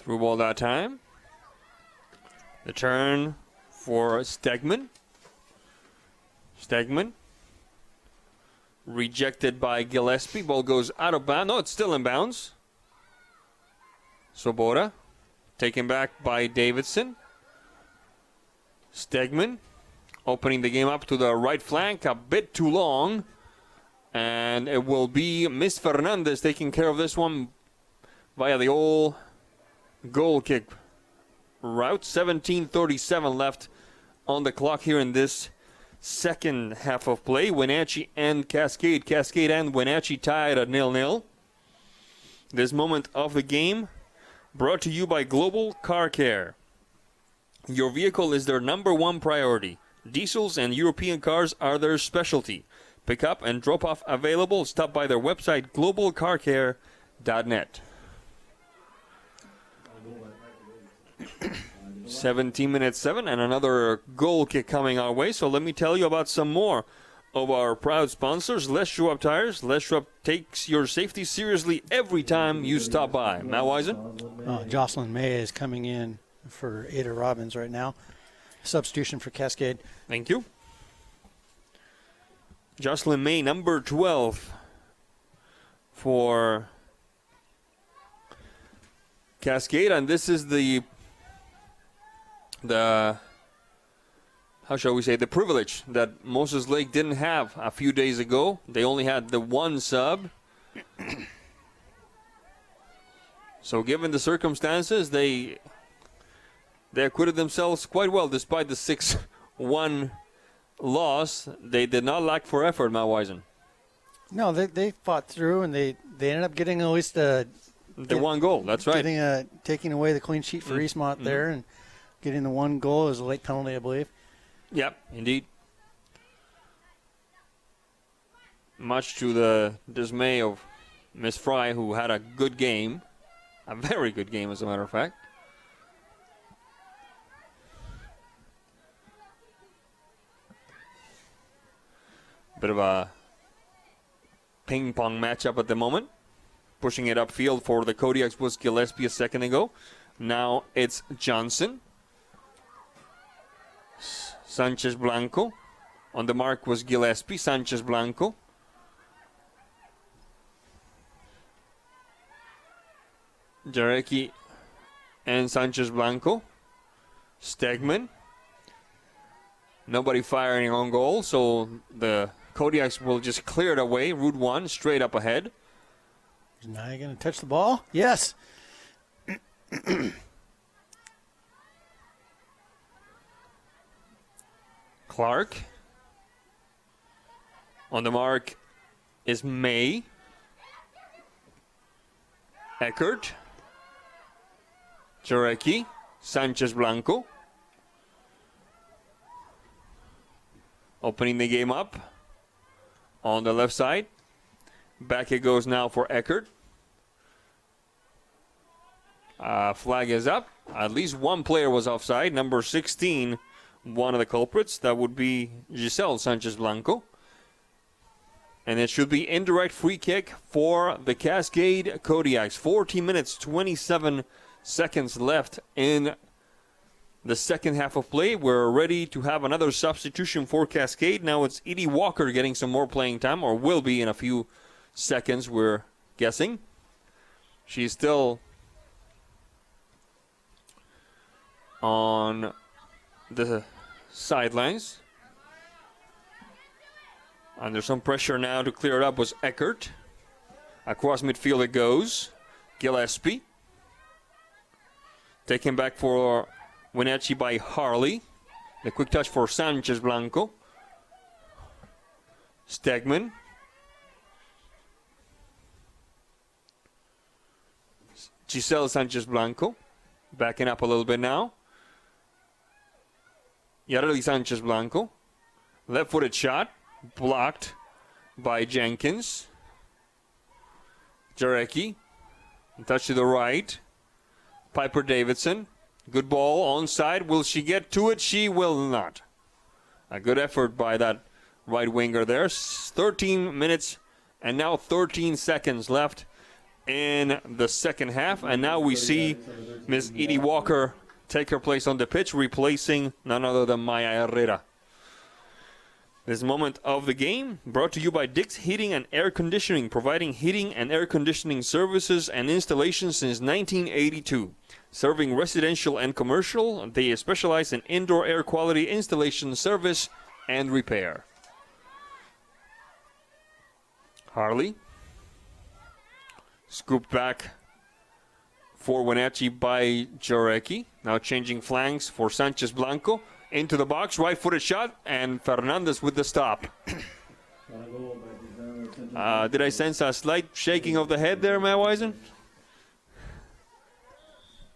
Speaker 10: Through ball that time. The turn for Stegman. Stegman. Rejected by Gillespie. Ball goes out of bounds. No, it's still in bounds. Swoboda. Taken back by Davidson. Stegman. Opening the game up to the right flank. A bit too long. And it will be Miss Fernandez taking care of this one via the old goal kick route. 17:37 left on the clock here in this second half of play. Wenatchee and Cascade. Cascade and Wenatchee tied at 0-0. This moment of the game brought to you by Global Car Care. Your vehicle is their number one priority. Diesels and European cars are their specialty. Pick up and drop off available. Stop by their website, globalcarcare.net. 17 minutes 7 and another goal kick coming our way. So let me tell you about some more of our proud sponsors. Les Schwab Tires. Les Schwab takes your safety seriously every time you stop by. Matt Wisen.
Speaker 4: Jocelyn May is coming in for Ada Robbins right now. Substitution for Cascade.
Speaker 10: Thank you. Jocelyn May, number 12 for Cascade. And this is the how shall we say, the privilege that Moses Lake didn't have a few days ago. They only had the one sub. So given the circumstances, they acquitted themselves quite well despite the 6-1 loss. They did not lack for effort, Matt Wisen.
Speaker 4: No, they fought through, and they ended up getting at least the
Speaker 10: one goal. That's right.
Speaker 4: Taking away the clean sheet for Eastmont there, and getting the one goal as a late penalty, I believe.
Speaker 10: Yep, indeed. Much to the dismay of Miss Fry, who had a good game, a very good game, as a matter of fact. Bit of a ping pong matchup at the moment. Pushing it upfield for the Kodiaks was Gillespie a second ago. Now it's Johnson. Sanchez Blanco. On the mark was Gillespie. Sanchez Blanco. Jarecki and Sanchez Blanco. Stegman. Nobody firing on goal, so the Kodiaks will just clear it away. Route 1, straight up ahead.
Speaker 4: Is Naya going to touch the ball? Yes.
Speaker 10: Clark. On the mark is May. Eckert. Jarecki. Sanchez Blanco. Opening the game up on the left side. Back it goes now for Eckert. Flag is up. At least one player was offside. Number 16, one of the culprits. That would be Giselle Sanchez Blanco. And it should be indirect free kick for the Cascade Kodiaks. 14 minutes, 27 seconds left in the second half of play. We're ready to have another substitution for Cascade. Now it's Edie Walker getting some more playing time, or will be in a few seconds, we're guessing. She's still on the sidelines. Under some pressure now to clear it up was Eckert. Across midfield it goes. Gillespie. Taken back for Wenatchee by Harley. The quick touch for Sanchez Blanco. Stegman. Giselle Sanchez Blanco. Backing up a little bit now. Yareli Sanchez Blanco. Left-footed shot. Blocked by Jenkins. Jarecki. Touch to the right. Piper Davidson. Good ball onside. Will she get to it? She will not. A good effort by that right winger there. 13 minutes and now 13 seconds left in the second half. And now we see Miss Edie Walker take her place on the pitch, replacing none other than Maya Herrera. This moment of the game brought to you by Dick's Heating and Air Conditioning, providing heating and air conditioning services and installations since 1982. Serving residential and commercial, they specialize in indoor air quality installation, service, and repair. Harley. Scooped back for Wenatchee by Jarecki. Now changing flanks for Sanchez Blanco. Into the box, right-footed shot, and Fernandez with the stop. Did I sense a slight shaking of the head there, Matt Wisen?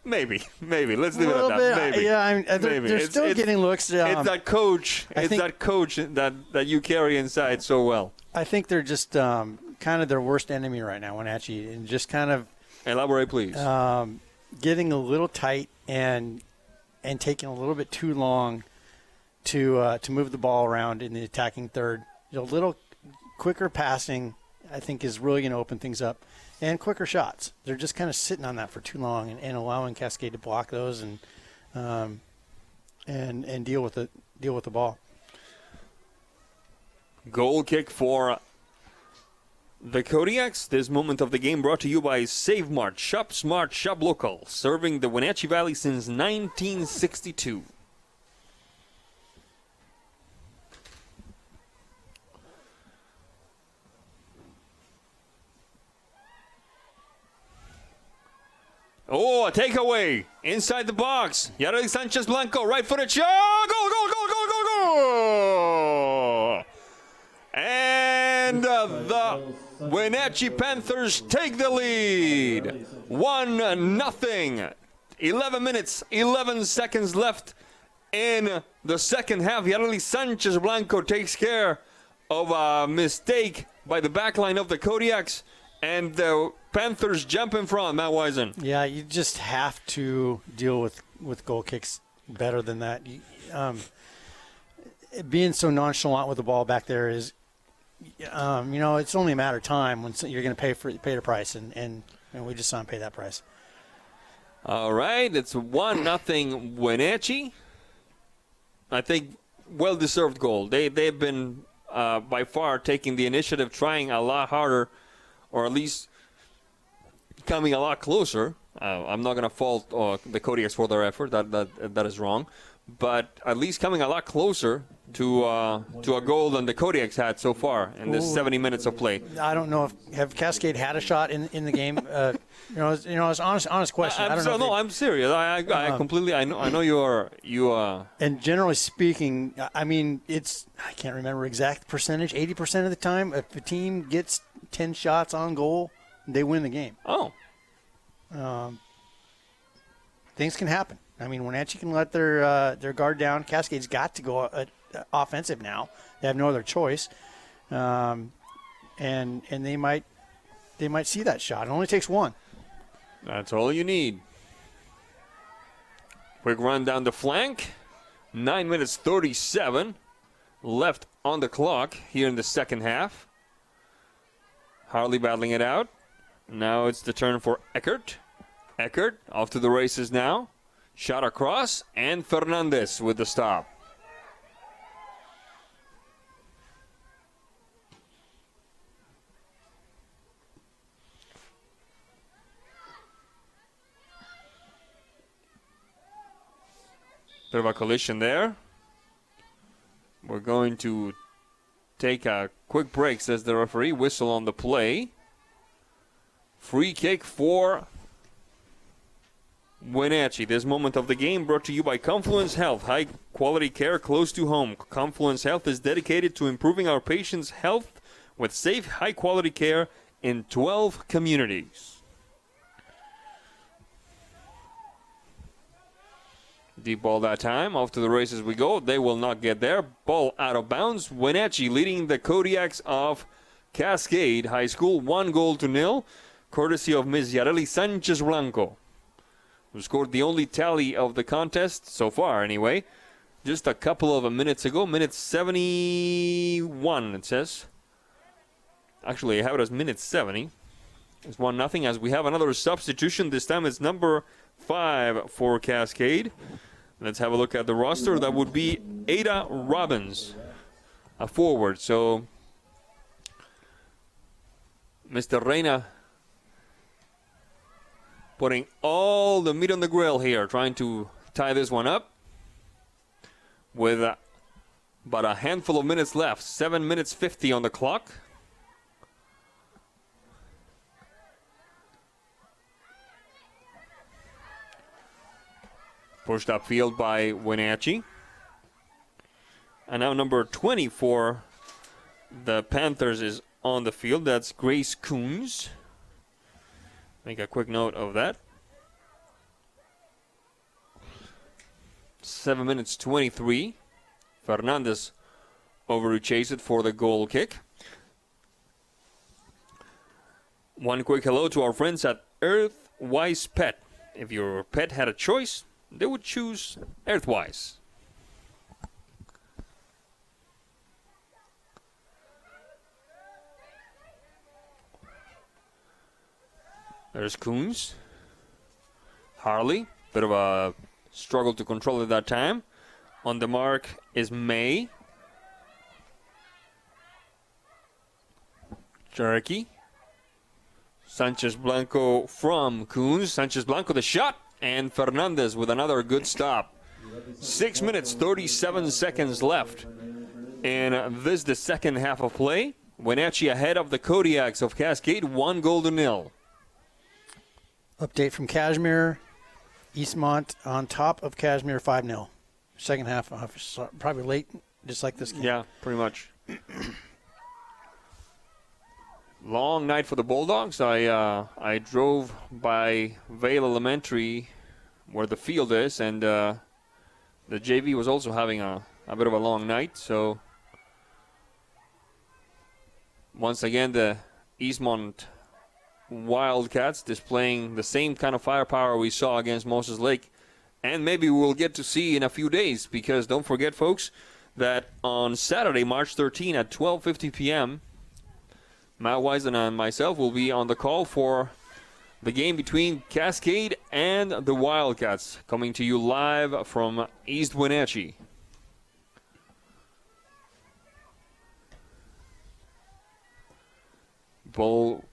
Speaker 10: Maybe. Let's leave it at that. Maybe.
Speaker 4: Yeah, they're still getting looks.
Speaker 10: It's that coach. That coach that you carry inside so well.
Speaker 4: I think they're just kind of their worst enemy right now, Wenatchee, and just kind of
Speaker 10: elaborate, please.
Speaker 4: Getting a little tight and taking a little bit too long to move the ball around in the attacking third. A little quicker passing, I think, is really going to open things up, and quicker shots. They're just kind of sitting on that for too long and allowing Cascade to block those and deal with the ball.
Speaker 10: Goal kick for the Kodiaks. This moment of the game brought to you by Save Mart, Shop Smart, Shop Local, serving the Wenatchee Valley since 1962. Oh, a takeaway inside the box. Yareli Sanchez Blanco, right-footed shot. Goal, goal, goal, goal, goal, goal. And the Wenatchee Panthers take the lead. 1-0. 11 minutes, 11 seconds left in the second half. Yareli Sanchez Blanco takes care of a mistake by the back line of the Kodiaks. And the Panthers jump in front, Matt Wisen.
Speaker 4: Yeah, you just have to deal with goal kicks better than that. Being so nonchalant with the ball back there is, it's only a matter of time when you're going to pay the price, and we just saw him pay that price.
Speaker 10: All right, it's 1-0 Wenatchee. I think well-deserved goal. They've been by far taking the initiative, trying a lot harder, or at least coming a lot closer. I'm not going to fault the Kodiaks for their effort. That is wrong. But at least coming a lot closer to a goal than the Kodiaks had so far in this 70 minutes of play.
Speaker 4: I don't know have Cascade had a shot in the game. It's an honest question.
Speaker 10: I'm serious. I completely. I know you are.
Speaker 4: And generally speaking, I mean, I can't remember exact percentage. 80% of the time, if a team gets 10 shots on goal, they win the game.
Speaker 10: Oh.
Speaker 4: Things can happen. I mean, Wenatchee can let their guard down. Cascade's got to go offensive now. They have no other choice, and they might see that shot. It only takes one.
Speaker 10: That's all you need. Quick run down the flank. 9 minutes 37 left on the clock here in the second half. Harley battling it out. Now it's the turn for Eckert. Eckert off to the races now. Shot across, and Fernandez with the stop. Bit of a collision there. We're going to take a quick break, says the referee. Whistle on the play. Free kick for Wenatchee. This moment of the game brought to you by Confluence Health. High quality care close to home. Confluence Health is dedicated to improving our patients' health with safe, high quality care in 12 communities. Deep ball that time. Off to the races we go. They will not get there. Ball out of bounds. Wenatchee leading the Kodiaks of Cascade High School 1-0, courtesy of Ms. Yareli Sanchez Blanco, who scored the only tally of the contest so far anyway, just a couple of minutes ago. Minute 71, it says. Actually, I have it as minute 70. It's 1-0 as we have another substitution. This time it's number 5 for Cascade. Let's have a look at the roster. That would be Ada Robbins, a forward. So Mr. Reina putting all the meat on the grill here, trying to tie this one up with about a handful of minutes left. 7 minutes 50 on the clock. Pushed upfield by Wenatchee. And now number 20 for the Panthers is on the field. That's Grace Coons. Make a quick note of that. 7 minutes 23. Fernandez over to chase it for the goal kick. One quick hello to our friends at Earthwise Pet. If your pet had a choice, they would choose Earthwise. There's Coons. Harley, bit of a struggle to control at that time. On the mark is May. Cherokee. Sanchez Blanco from Coons. Sanchez Blanco the shot. And Fernandez with another good stop. 6 minutes, 37 seconds left. And this is the second half of play. Wenatchee ahead of the Kodiaks of Cascade, 1-0.
Speaker 4: Update from Kashmir. Eastmont on top of Kashmir 5-0. Second half, probably late, just like this game.
Speaker 10: Yeah, pretty much. Long night for the Bulldogs. I drove by Vale Elementary, where the field is, and the JV was also having a bit of a long night. So once again, the Eastmont Wildcats displaying the same kind of firepower we saw against Moses Lake, and maybe we'll get to see in a few days, because don't forget, folks, that on Saturday, March 13 at 12:50 p.m., Matt Wisen and myself will be on the call for the game between Cascade and the Wildcats, coming to you live from East Wenatchee. Ball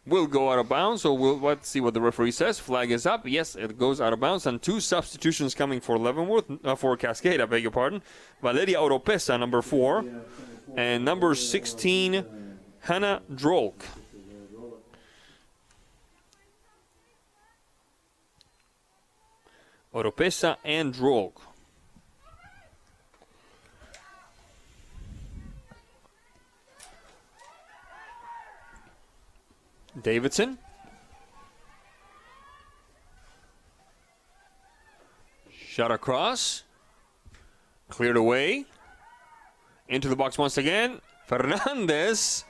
Speaker 10: will go out of bounds, so let's see what the referee says. Flag is up. Yes, it goes out of bounds, and 2 substitutions coming for Leavenworth, for Cascade, I beg your pardon. Valeria Oropesa, number 4, and number 16, Hannah Drolk. Oropesa and Drolk. Davidson. Shot across. Cleared away. Into the box once again. Fernandez.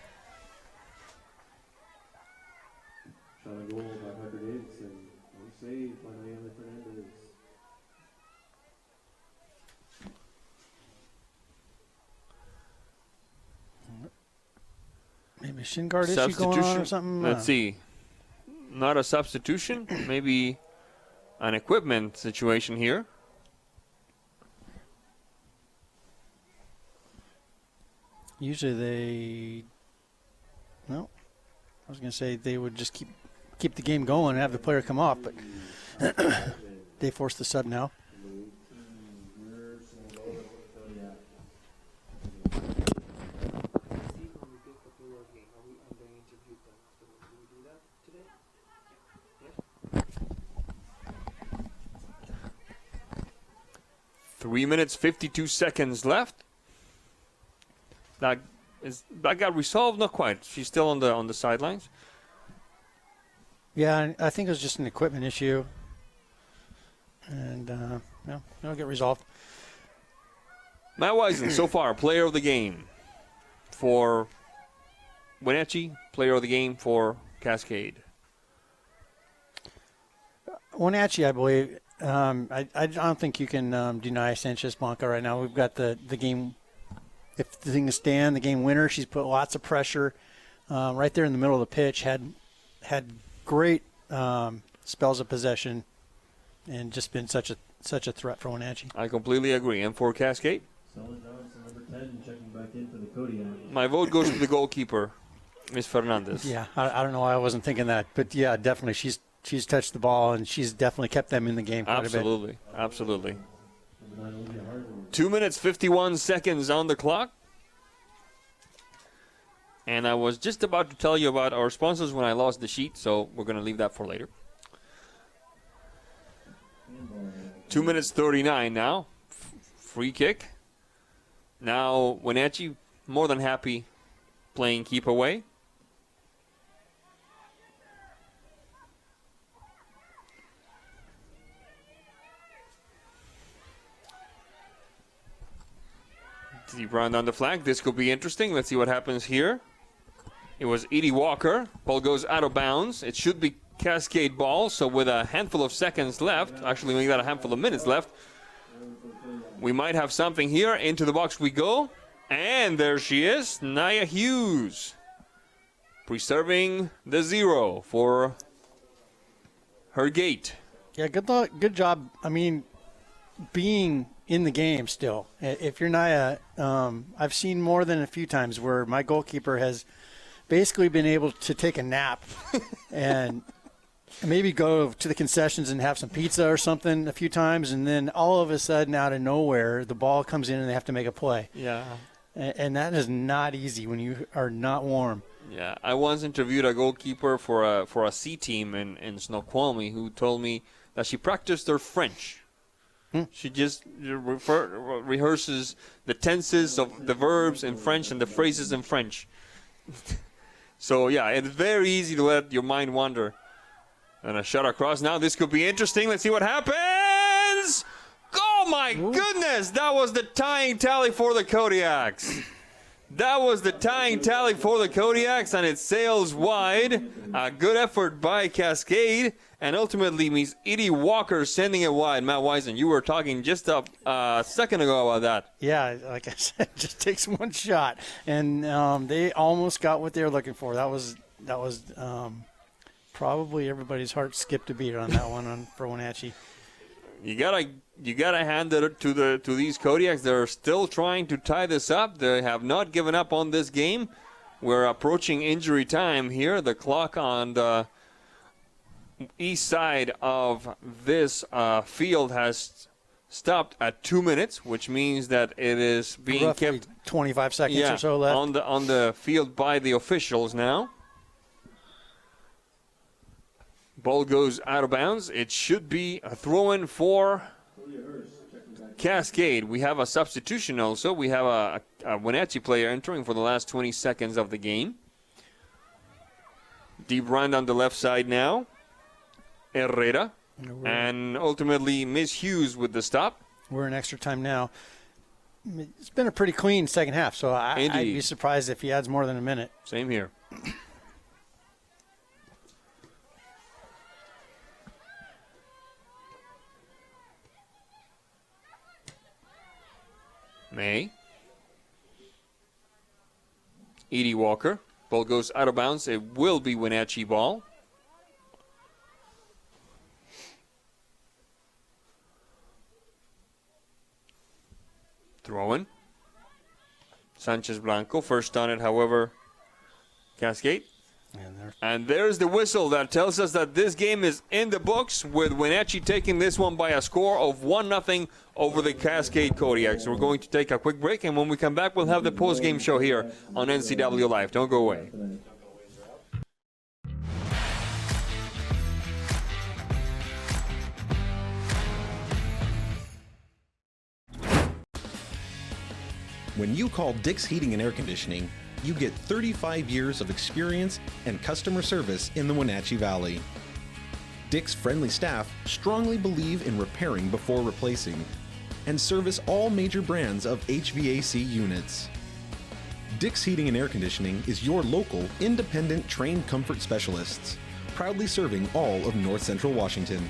Speaker 1: Shot a goal by Harper Davidson. No save by Leandro Fernandez.
Speaker 4: Maybe a shin guard issue going on or something?
Speaker 10: Let's see. Not a substitution. Maybe an equipment situation here.
Speaker 4: Usually they... No. I was going to say they would just keep the game going and have the player come off, but they forced the sub now.
Speaker 10: Three minutes, 52 seconds left. That got resolved? Not quite. She's still on the sidelines.
Speaker 4: Yeah, I think it was just an equipment issue. And, it'll get resolved.
Speaker 10: Matt Wisen, so far, player of the game for Wenatchee, player of the game for Cascade.
Speaker 4: Wenatchee, I believe. I don't think you can deny Sanchez Blanca right now. We've got the game. If the thing is stand, the game winner. She's put lots of pressure right there in the middle of the pitch. Had had great spells of possession and just been such a threat for Wenatchee.
Speaker 10: I completely agree. And for Cascade?
Speaker 1: Selling down to number 10, checking back into the Kodiaks.
Speaker 10: My vote goes to the goalkeeper, Miss Fernandez.
Speaker 4: Yeah, I don't know why I wasn't thinking that, but yeah, definitely she's touched the ball and she's definitely kept them in the game quite a bit.
Speaker 10: Absolutely. 2 minutes 51 seconds on the clock. And I was just about to tell you about our sponsors when I lost the sheet, so we're going to leave that for later. 2 minutes 39 now. Free kick. Now Wenatchee more than happy playing keep away. Deep run down the flank. This could be interesting. Let's see what happens here. It was Edie Walker. Ball goes out of bounds. It should be Cascade ball. So with a handful of seconds left, actually we got a handful of minutes left, we might have something here. Into the box we go. And there she is, Nia Hughes. Preserving the 0 for her gate.
Speaker 4: Yeah, good job. I mean, being in the game still. If you're Nia, I've seen more than a few times where my goalkeeper has basically been able to take a nap and maybe go to the concessions and have some pizza or something a few times, and then all of a sudden, out of nowhere, the ball comes in and they have to make a play.
Speaker 10: Yeah.
Speaker 4: And that is not easy when you are not warm.
Speaker 10: Yeah, I once interviewed a goalkeeper for a C team in Snoqualmie who told me that she practiced her French. She just rehearses the tenses of the verbs in French and the phrases in French. So, yeah, it's very easy to let your mind wander. And a shot across. Now this could be interesting. Let's see what happens. Oh, my goodness. That was the tying tally for the Kodiaks. That was the tying tally for the Kodiaks, and it sails wide. A good effort by Cascade, and ultimately Miss Edie Walker sending it wide. Matt Wisen, you were talking just a second ago about that.
Speaker 4: Yeah, like I said, it just takes one shot, and they almost got what they were looking for. That was probably everybody's heart skipped a beat on that one for Wenatchee.
Speaker 10: You gotta hand it to these Kodiaks. They're still trying to tie this up. They have not given up on this game. We're approaching injury time here. The clock on the east side of this field has stopped at 2 minutes, which means that it is being
Speaker 4: roughly
Speaker 10: kept
Speaker 4: 25 seconds or so left
Speaker 10: on the field by the officials now. Ball goes out of bounds. It should be a throw-in for Cascade. We have a substitution also. We have a Wenatchee player entering for the last 20 seconds of the game. Deep run on the left side now. Herrera. And ultimately, Miss Hughes with the stop.
Speaker 4: We're in extra time now. It's been a pretty clean second half, so I'd be surprised if he adds more than a minute.
Speaker 10: Same here. May. Edie Walker. Ball goes out of bounds. It will be Wenatchee ball. Throw-in. Sanchez Blanco. First on it, however, Cascade. And there's the whistle that tells us that this game is in the books, with Wenatchee taking this one by a score of 1-0 over the Cascade Kodiaks. We're going to take a quick break, and when we come back, we'll have the post-game show here on NCW Live. Don't go away.
Speaker 20: When you call Dick's Heating and Air Conditioning, you get 35 years of experience and customer service in the Wenatchee Valley. Dick's friendly staff strongly believe in repairing before replacing and service all major brands of HVAC units. Dick's Heating and Air Conditioning is your local, independent, trained comfort specialists, proudly serving all of North Central Washington.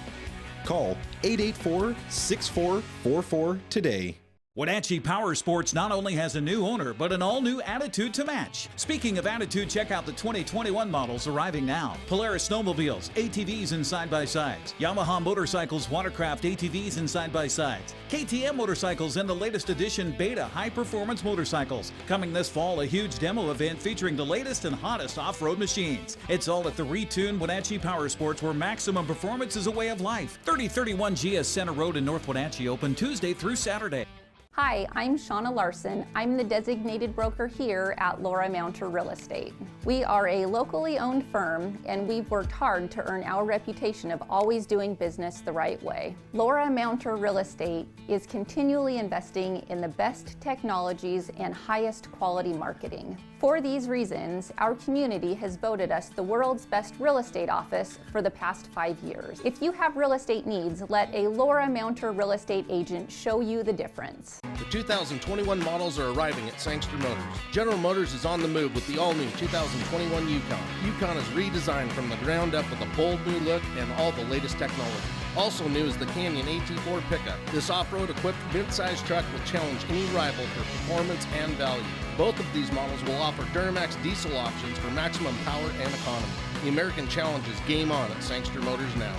Speaker 20: Call 884-6444 today.
Speaker 14: Wenatchee Power Sports not only has a new owner, but an all-new attitude to match. Speaking of attitude, check out the 2021 models arriving now. Polaris snowmobiles, ATVs and side-by-sides. Yamaha motorcycles, watercraft ATVs and side-by-sides. KTM motorcycles and the latest edition Beta high-performance motorcycles. Coming this fall, a huge demo event featuring the latest and hottest off-road machines. It's all at the retuned Wenatchee Power Sports, where maximum performance is a way of life. 3031 GS Center Road in North Wenatchee, open Tuesday through Saturday.
Speaker 9: Hi, I'm Shauna Larson. I'm the designated broker here at Laura Mounter Real Estate. We are a locally owned firm, and we've worked hard to earn our reputation of always doing business the right way. Laura Mounter Real Estate is continually investing in the best technologies and highest quality marketing. For these reasons, our community has voted us the world's best real estate office for the past 5 years. If you have real estate needs, let a Laura Mounter real estate agent show you the difference.
Speaker 21: The 2021 models are arriving at Sangster Motors. General Motors is on the move with the all-new 2021 Yukon. Yukon is redesigned from the ground up with a bold new look and all the latest technology. Also new is the Canyon AT4 pickup. This off-road equipped mid-size truck will challenge any rival for performance and value. Both of these models will offer Duramax diesel options for maximum power and economy. The American Challenge is game on at Sangster Motors now.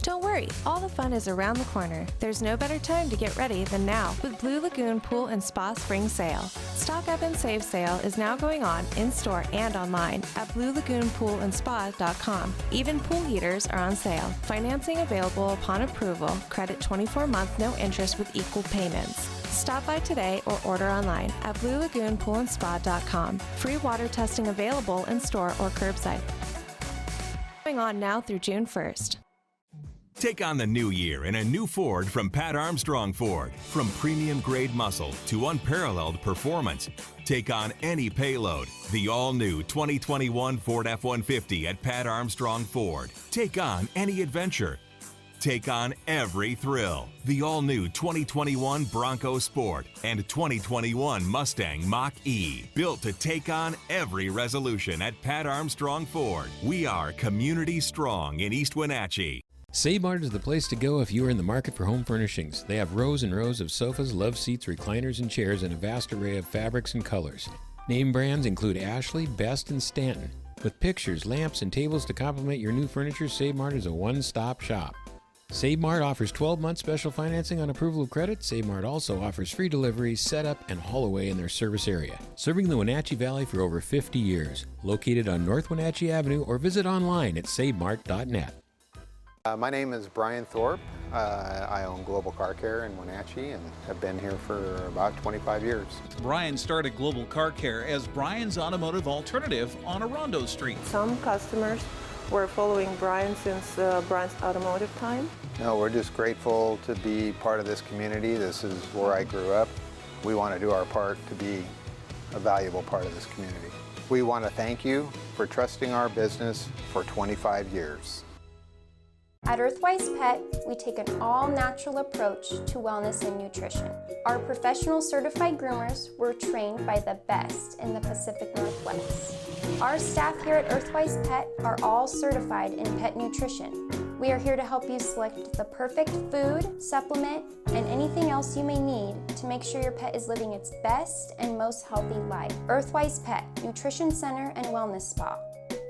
Speaker 15: Don't worry, all the fun is around the corner. There's no better time to get ready than now with Blue Lagoon Pool and Spa Spring Sale. Stock Up and Save sale is now going on in-store and online at bluelagoonpoolandspa.com. Even pool heaters are on sale. Financing available upon approval. Credit 24-month, no interest with equal payments. Stop by today or order online at bluelagoonpoolandspa.com. Free water testing available in-store or curbside. Going on now through June 1st.
Speaker 22: Take on the new year in a new Ford from Pat Armstrong Ford. From premium grade muscle to unparalleled performance, take on any payload. The all-new 2021 Ford F-150 at Pat Armstrong Ford. Take on any adventure. Take on every thrill. The all-new 2021 Bronco Sport and 2021 Mustang Mach-E. Built to take on every resolution at Pat Armstrong Ford. We are community strong in East Wenatchee.
Speaker 5: Save Mart is the place to go if you are in the market for home furnishings. They have rows and rows of sofas, love seats, recliners, and chairs in a vast array of fabrics and colors. Name brands include Ashley, Best, and Stanton. With pictures, lamps, and tables to complement your new furniture, Save Mart is a one-stop shop. Save Mart offers 12-month special financing on approval of credit. Save Mart also offers free delivery, setup, and haul away in their service area. Serving the Wenatchee Valley for over 50 years. Located on North Wenatchee Avenue, or visit online at savemart.net.
Speaker 2: My name is Brian Thorpe. I own Global Car Care in Wenatchee and have been here for about 25 years.
Speaker 14: Brian started Global Car Care as Brian's automotive alternative on Orondo Street.
Speaker 7: Some customers were following Brian since Brian's automotive time.
Speaker 2: No, we're just grateful to be part of this community. This is where I grew up. We want to do our part to be a valuable part of this community. We want to thank you for trusting our business for 25 years.
Speaker 16: At Earthwise Pet, we take an all-natural approach to wellness and nutrition. Our professional certified groomers were trained by the best in the Pacific Northwest. Our staff here at Earthwise Pet are all certified in pet nutrition. We are here to help you select the perfect food, supplement, and anything else you may need to make sure your pet is living its best and most healthy life. Earthwise Pet, Nutrition Center and Wellness Spa.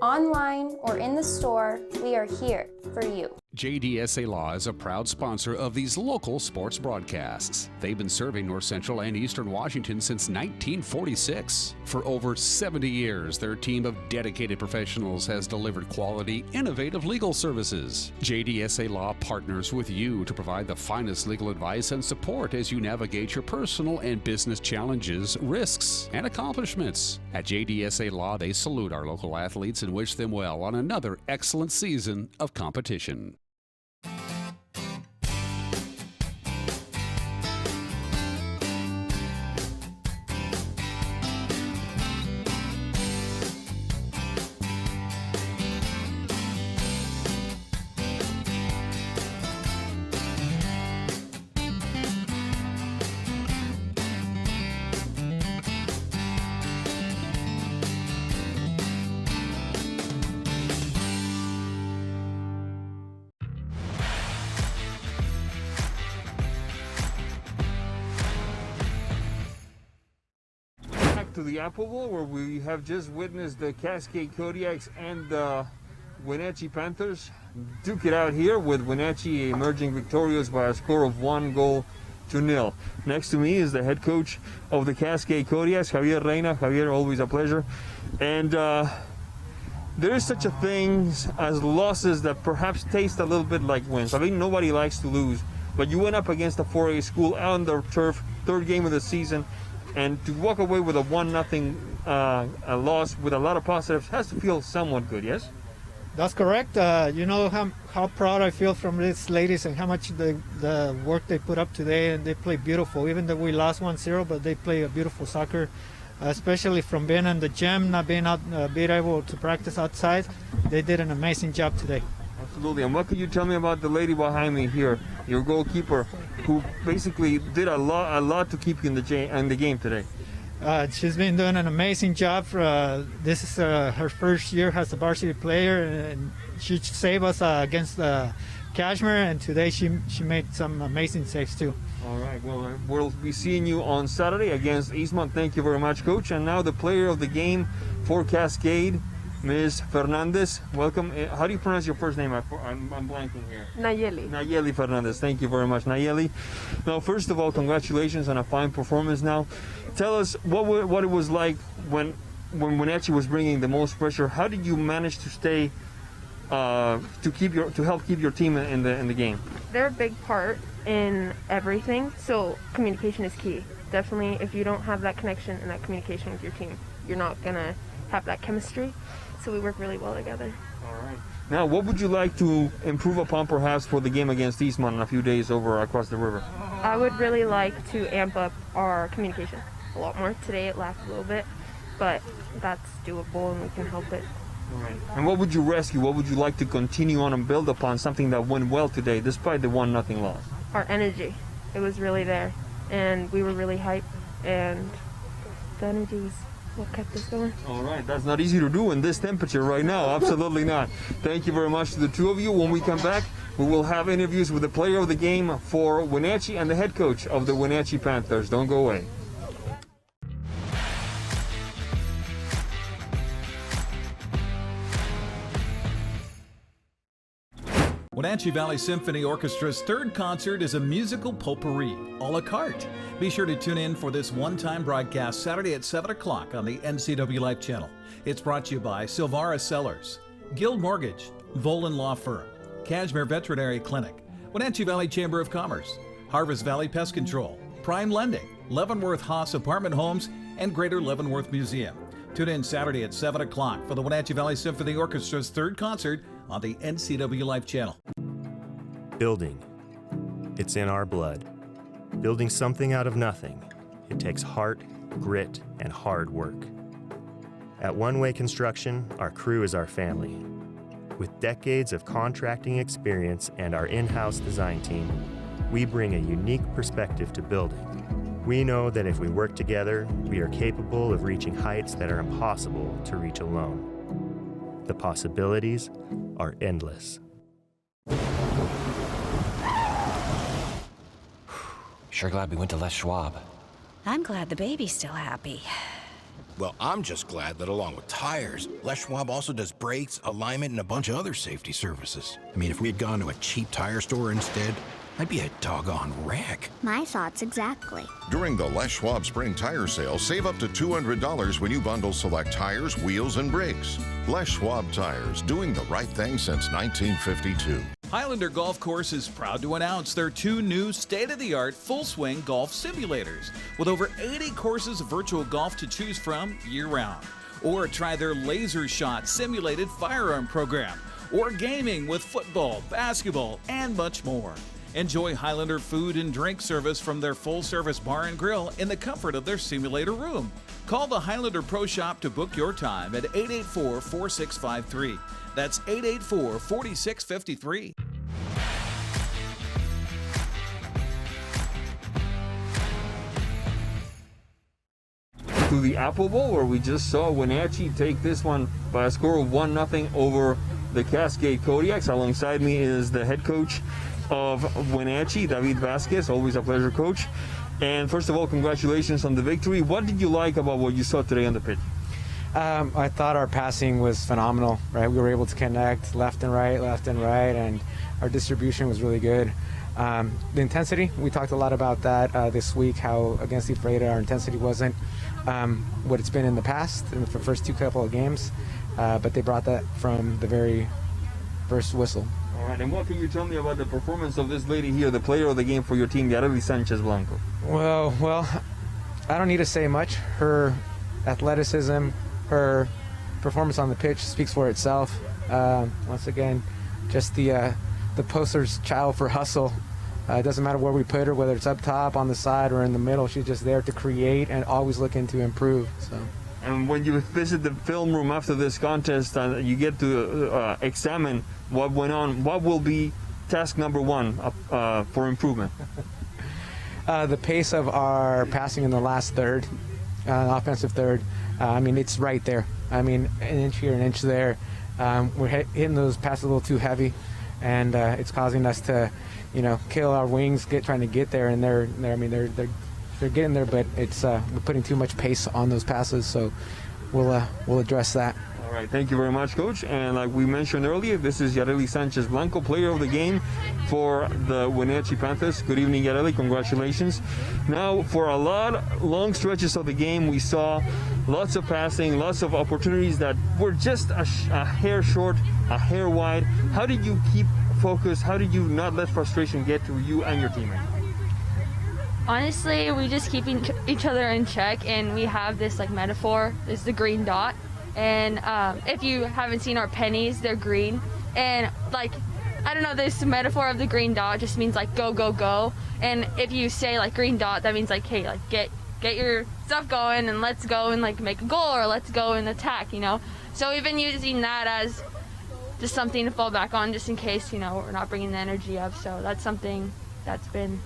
Speaker 16: Online or in the store, we are here for you.
Speaker 11: JDSA Law is a proud sponsor of these local sports broadcasts. They've been serving North Central and Eastern Washington since 1946. For over 70 years, their team of dedicated professionals has delivered quality, innovative legal services. JDSA Law partners with you to provide the finest legal advice and support as you navigate your personal and business challenges, risks, and accomplishments. At JDSA Law, they salute our local athletes and wish them well on another excellent season of competition.
Speaker 3: to the Apple Bowl, where we have just witnessed the Cascade Kodiaks and the Wenatchee Panthers duke it out here, with Wenatchee emerging victorious by a score of 1-0. Next to me is the head coach of the Cascade Kodiaks, Javier Reina. Javier, always a pleasure. And there is such a thing as losses that perhaps taste a little bit like wins. I mean, nobody likes to lose, but you went up against a 4A school out on the turf, third game of the season, and to walk away with a 1-0 loss with a lot of positives has to feel somewhat good, yes?
Speaker 13: That's correct. You know how proud I feel from these ladies and how much the work they put up today, and they play beautiful. Even though we lost 1-0, but they play a beautiful soccer, especially from being in the gym, not being able to practice outside. They did an amazing job today.
Speaker 3: Absolutely. And what can you tell me about the lady behind me here, your goalkeeper, who basically did a lot to keep you in the game today?
Speaker 13: She's been doing an amazing job. This is her first year as a varsity player, and she saved us against Kashmir, and today she made some amazing saves too.
Speaker 3: All right, well, we'll be seeing you on Saturday against Eastmont. Thank you very much, Coach. And now the player of the game for Cascade, Ms. Fernandez. Welcome. How do you pronounce your first name? I'm blanking here.
Speaker 7: Nayeli.
Speaker 3: Nayeli Fernandez. Thank you very much, Nayeli. Now, first of all, congratulations on a fine performance. Now, tell us what it was like when Wenatchee was bringing the most pressure. How did you manage to stay to help keep your team in the game?
Speaker 7: They're a big part in everything, so communication is key. Definitely, if you don't have that connection and that communication with your team, you're not gonna have that chemistry. So we work really well together.
Speaker 3: All right. Now, what would you like to improve upon perhaps for the game against Eastmont in a few days over across the river?
Speaker 7: I would really like to amp up our communication a lot more. Today it lacked a little bit, but that's doable and we can help it.
Speaker 3: All right. And what would you rescue? What would you like to continue on and build upon, something that went well today despite the 1-0 loss?
Speaker 7: Our energy. It was really there, and we were really hyped, and the energy was what kept us going.
Speaker 3: All right, that's not easy to do in this temperature right now. Absolutely not. Thank you very much to the two of you. When we come back, we will have interviews with the player of the game for Wenatchee and the head coach of the Wenatchee Panthers. Don't go away.
Speaker 14: Wenatchee Valley Symphony Orchestra's third concert is a musical potpourri, a la carte. Be sure to tune in for this one-time broadcast Saturday at 7 o'clock on the NCWLIFE Channel. It's brought to you by Silvara Cellars, Guild Mortgage, Volan Law Firm, Kashmir Veterinary Clinic, Wenatchee Valley Chamber of Commerce, Harvest Valley Pest Control, Prime Lending, Leavenworth Haas Apartment Homes, and Greater Leavenworth Museum. Tune in Saturday at 7 o'clock for the Wenatchee Valley Symphony Orchestra's third concert on the NCWLIFE Channel.
Speaker 6: Building. It's in our blood. Building something out of nothing. It takes heart, grit, and hard work. At One Way Construction, our crew is our family. With decades of contracting experience and our in-house design team, we bring a unique perspective to building. We know that if we work together, we are capable of reaching heights that are impossible to reach alone. The possibilities are endless.
Speaker 8: Sure glad we went to Les Schwab.
Speaker 12: I'm glad the baby's still happy.
Speaker 23: Well, I'm just glad that along with tires, Les Schwab also does brakes, alignment, and a bunch of other safety services. I mean, if we had gone to a cheap tire store instead, I'd be a doggone wreck.
Speaker 17: My thoughts exactly.
Speaker 25: During the Les Schwab Spring Tire Sale, save up to $200 when you bundle select tires, wheels, and brakes. Les Schwab Tires, doing the right thing since 1952.
Speaker 14: Highlander Golf Course is proud to announce their two new state-of-the-art full-swing golf simulators with over 80 courses of virtual golf to choose from year-round. Or try their Laser Shot simulated firearm program, or gaming with football, basketball, and much more. Enjoy Highlander food and drink service from their full-service bar and grill in the comfort of their simulator room. Call the Highlander Pro Shop to book your time at 884-4653. That's 884-4653.
Speaker 3: To the Apple Bowl, where we just saw Wenatchee take this one by a score of 1-0 over the Cascade Kodiaks. Alongside me is the head coach of Wenatchee, David Vasquez. Always a pleasure, Coach. And first of all, congratulations on the victory. What did you like about what you saw today on the pitch?
Speaker 1: I thought our passing was phenomenal, right? We were able to connect left and right, and our distribution was really good. The intensity, we talked a lot about that this week, how against the Ephrata our intensity wasn't what it's been in the past, in the first couple of games, but they brought that from the very first whistle.
Speaker 3: All right, and what can you tell me about the performance of this lady here, the player of the game for your team, Yareli Sanchez Blanco?
Speaker 1: Well, I don't need to say much. Her athleticism, her performance on the pitch speaks for itself. Once again, just the poster's child for hustle. It doesn't matter where we put her, whether it's up top, on the side, or in the middle. She's just there to create and always looking to improve. So.
Speaker 3: And when you visit the film room after this contest, you get to examine what went on. What will be task number one for improvement?
Speaker 1: The pace of our passing in the last third, offensive third. I mean, it's right there. I mean, an inch here, an inch there. We're hitting those passes a little too heavy, and it's causing us to, kill our wings, trying to get there. And they're getting there, but it's we're putting too much pace on those passes. So we'll address that.
Speaker 3: All right, thank you very much, Coach. And like we mentioned earlier, this is Yareli Sanchez Blanco, player of the game for the Wenatchee Panthers. Good evening, Yareli. Congratulations. Now, for long stretches of the game, we saw lots of passing, lots of opportunities that were just a hair short, a hair wide. How did you keep focused? How did you not let frustration get to you and your teammate?
Speaker 17: Honestly, we just keep each other in check, and we have this metaphor. It's the green dot. And if you haven't seen our pennies, they're green. And I don't know, this metaphor of the green dot just means go, go, go. And if you say green dot, that means hey, get your stuff going and let's go and make a goal, or let's go and attack, So we've been using that as just something to fall back on just in case, we're not bringing the energy up. So that's something that's been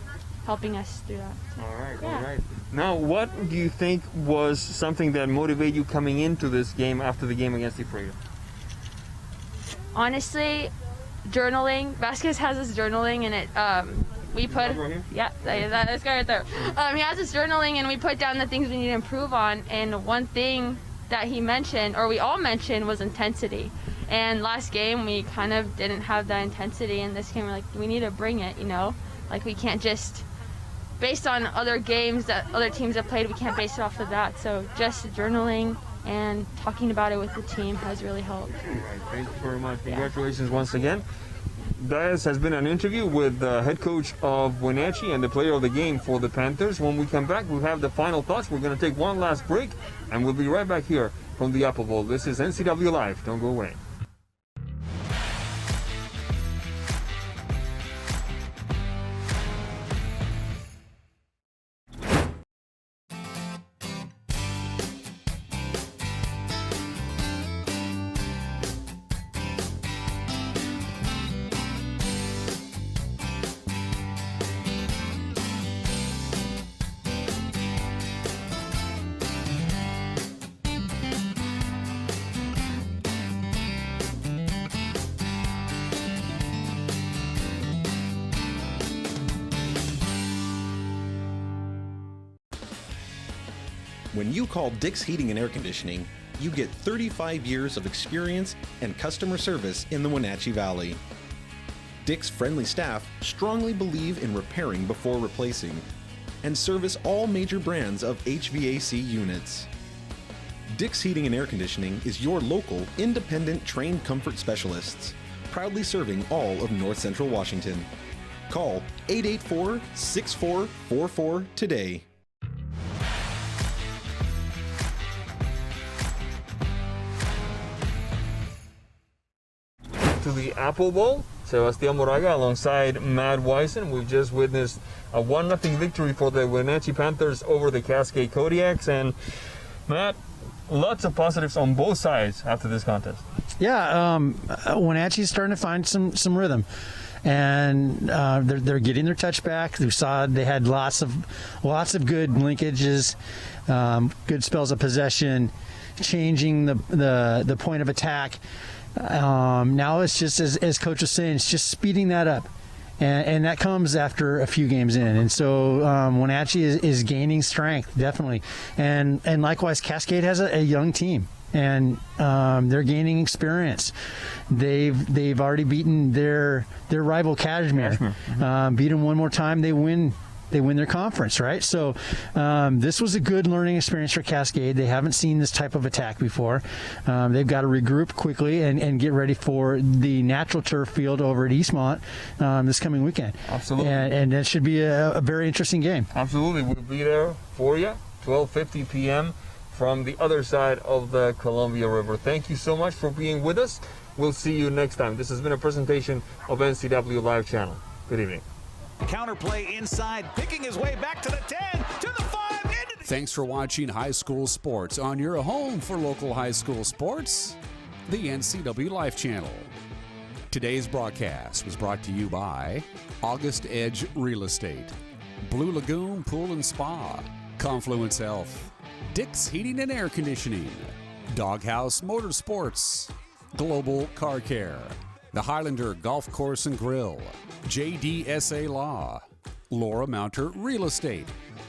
Speaker 17: helping us through that.
Speaker 3: All right,
Speaker 17: yeah.
Speaker 3: All right. Now, what do you think was something that motivated you coming into this game after the game against Ephrata?
Speaker 17: Honestly, journaling. Vasquez has his journaling, and we put
Speaker 3: right here?
Speaker 17: Yeah, that's guy right there. He has his journaling, and we put down the things we need to improve on. And one thing that he mentioned, or we all mentioned, was intensity. And last game we kind of didn't have that intensity, and this game we're we need to bring it. We can't just. Based on other games that other teams have played, we can't base it off of that. So just journaling and talking about it with the team has really helped.
Speaker 3: All right, thank you very much. Congratulations once again. This has been an interview with the head coach of Wenatchee and the player of the game for the Panthers. When we come back, we'll have the final thoughts. We're going to take one last break, and we'll be right back here from the Apple Bowl. This is NCW Live. Don't go away.
Speaker 20: When you call Dick's Heating and Air Conditioning, you get 35 years of experience and customer service in the Wenatchee Valley. Dick's friendly staff strongly believe in repairing before replacing and service all major brands of HVAC units. Dick's Heating and Air Conditioning is your local, independent, trained comfort specialists, proudly serving all of North Central Washington. Call 884-6444 today.
Speaker 3: To the Apple Bowl, Sebastian Moraga alongside Matt Wisen. We've just witnessed a 1-0 victory for the Wenatchee Panthers over the Cascade Kodiaks. And Matt, lots of positives on both sides after this contest.
Speaker 4: Yeah, Wenatchee's starting to find some rhythm, and they're getting their touch back. We saw they had lots of good linkages, good spells of possession, changing the point of attack. Now it's just, as Coach was saying, it's just speeding that up And that comes after a few games in. And so Wenatchee is gaining strength, definitely. And likewise, Cascade has a young team. And they're gaining experience. They've already beaten their rival Kashmir. Beat them one more time, they win their conference, right? So this was a good learning experience for Cascade. They haven't seen this type of attack before. They've got to regroup quickly and get ready for the natural turf field over at Eastmont this coming weekend.
Speaker 3: Absolutely.
Speaker 4: And that should be a very interesting game.
Speaker 3: Absolutely. We'll be there for you, 12:50 p.m. from the other side of the Columbia River. Thank you so much for being with us. We'll see you next time. This has been a presentation of NCW Live Channel. Good evening.
Speaker 9: Counterplay inside, picking his way back to the 10, to the 5, into the...
Speaker 11: Thanks for watching High School Sports on your home for local high school sports, the NCW Life Channel. Today's broadcast was brought to you by August Edge Real Estate, Blue Lagoon Pool and Spa, Confluence Health, Dick's Heating and Air Conditioning, Doghouse Motorsports, Global Car Care, the Highlander Golf Course and Grill, JDSA Law, Laura Mounter Real Estate,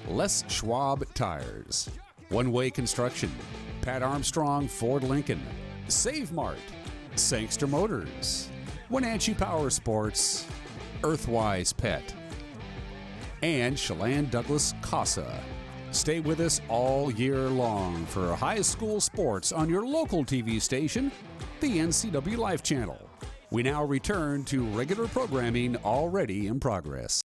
Speaker 11: Les Schwab Tires, One Way Construction, Pat Armstrong Ford Lincoln, Save Mart, Sangster Motors, Wenatchee Power Sports, Earthwise Pet, and Chelan Douglas Casa. Stay with us all year long for high school sports on your local TV station, the NCW Life Channel. We now return to regular programming already in progress.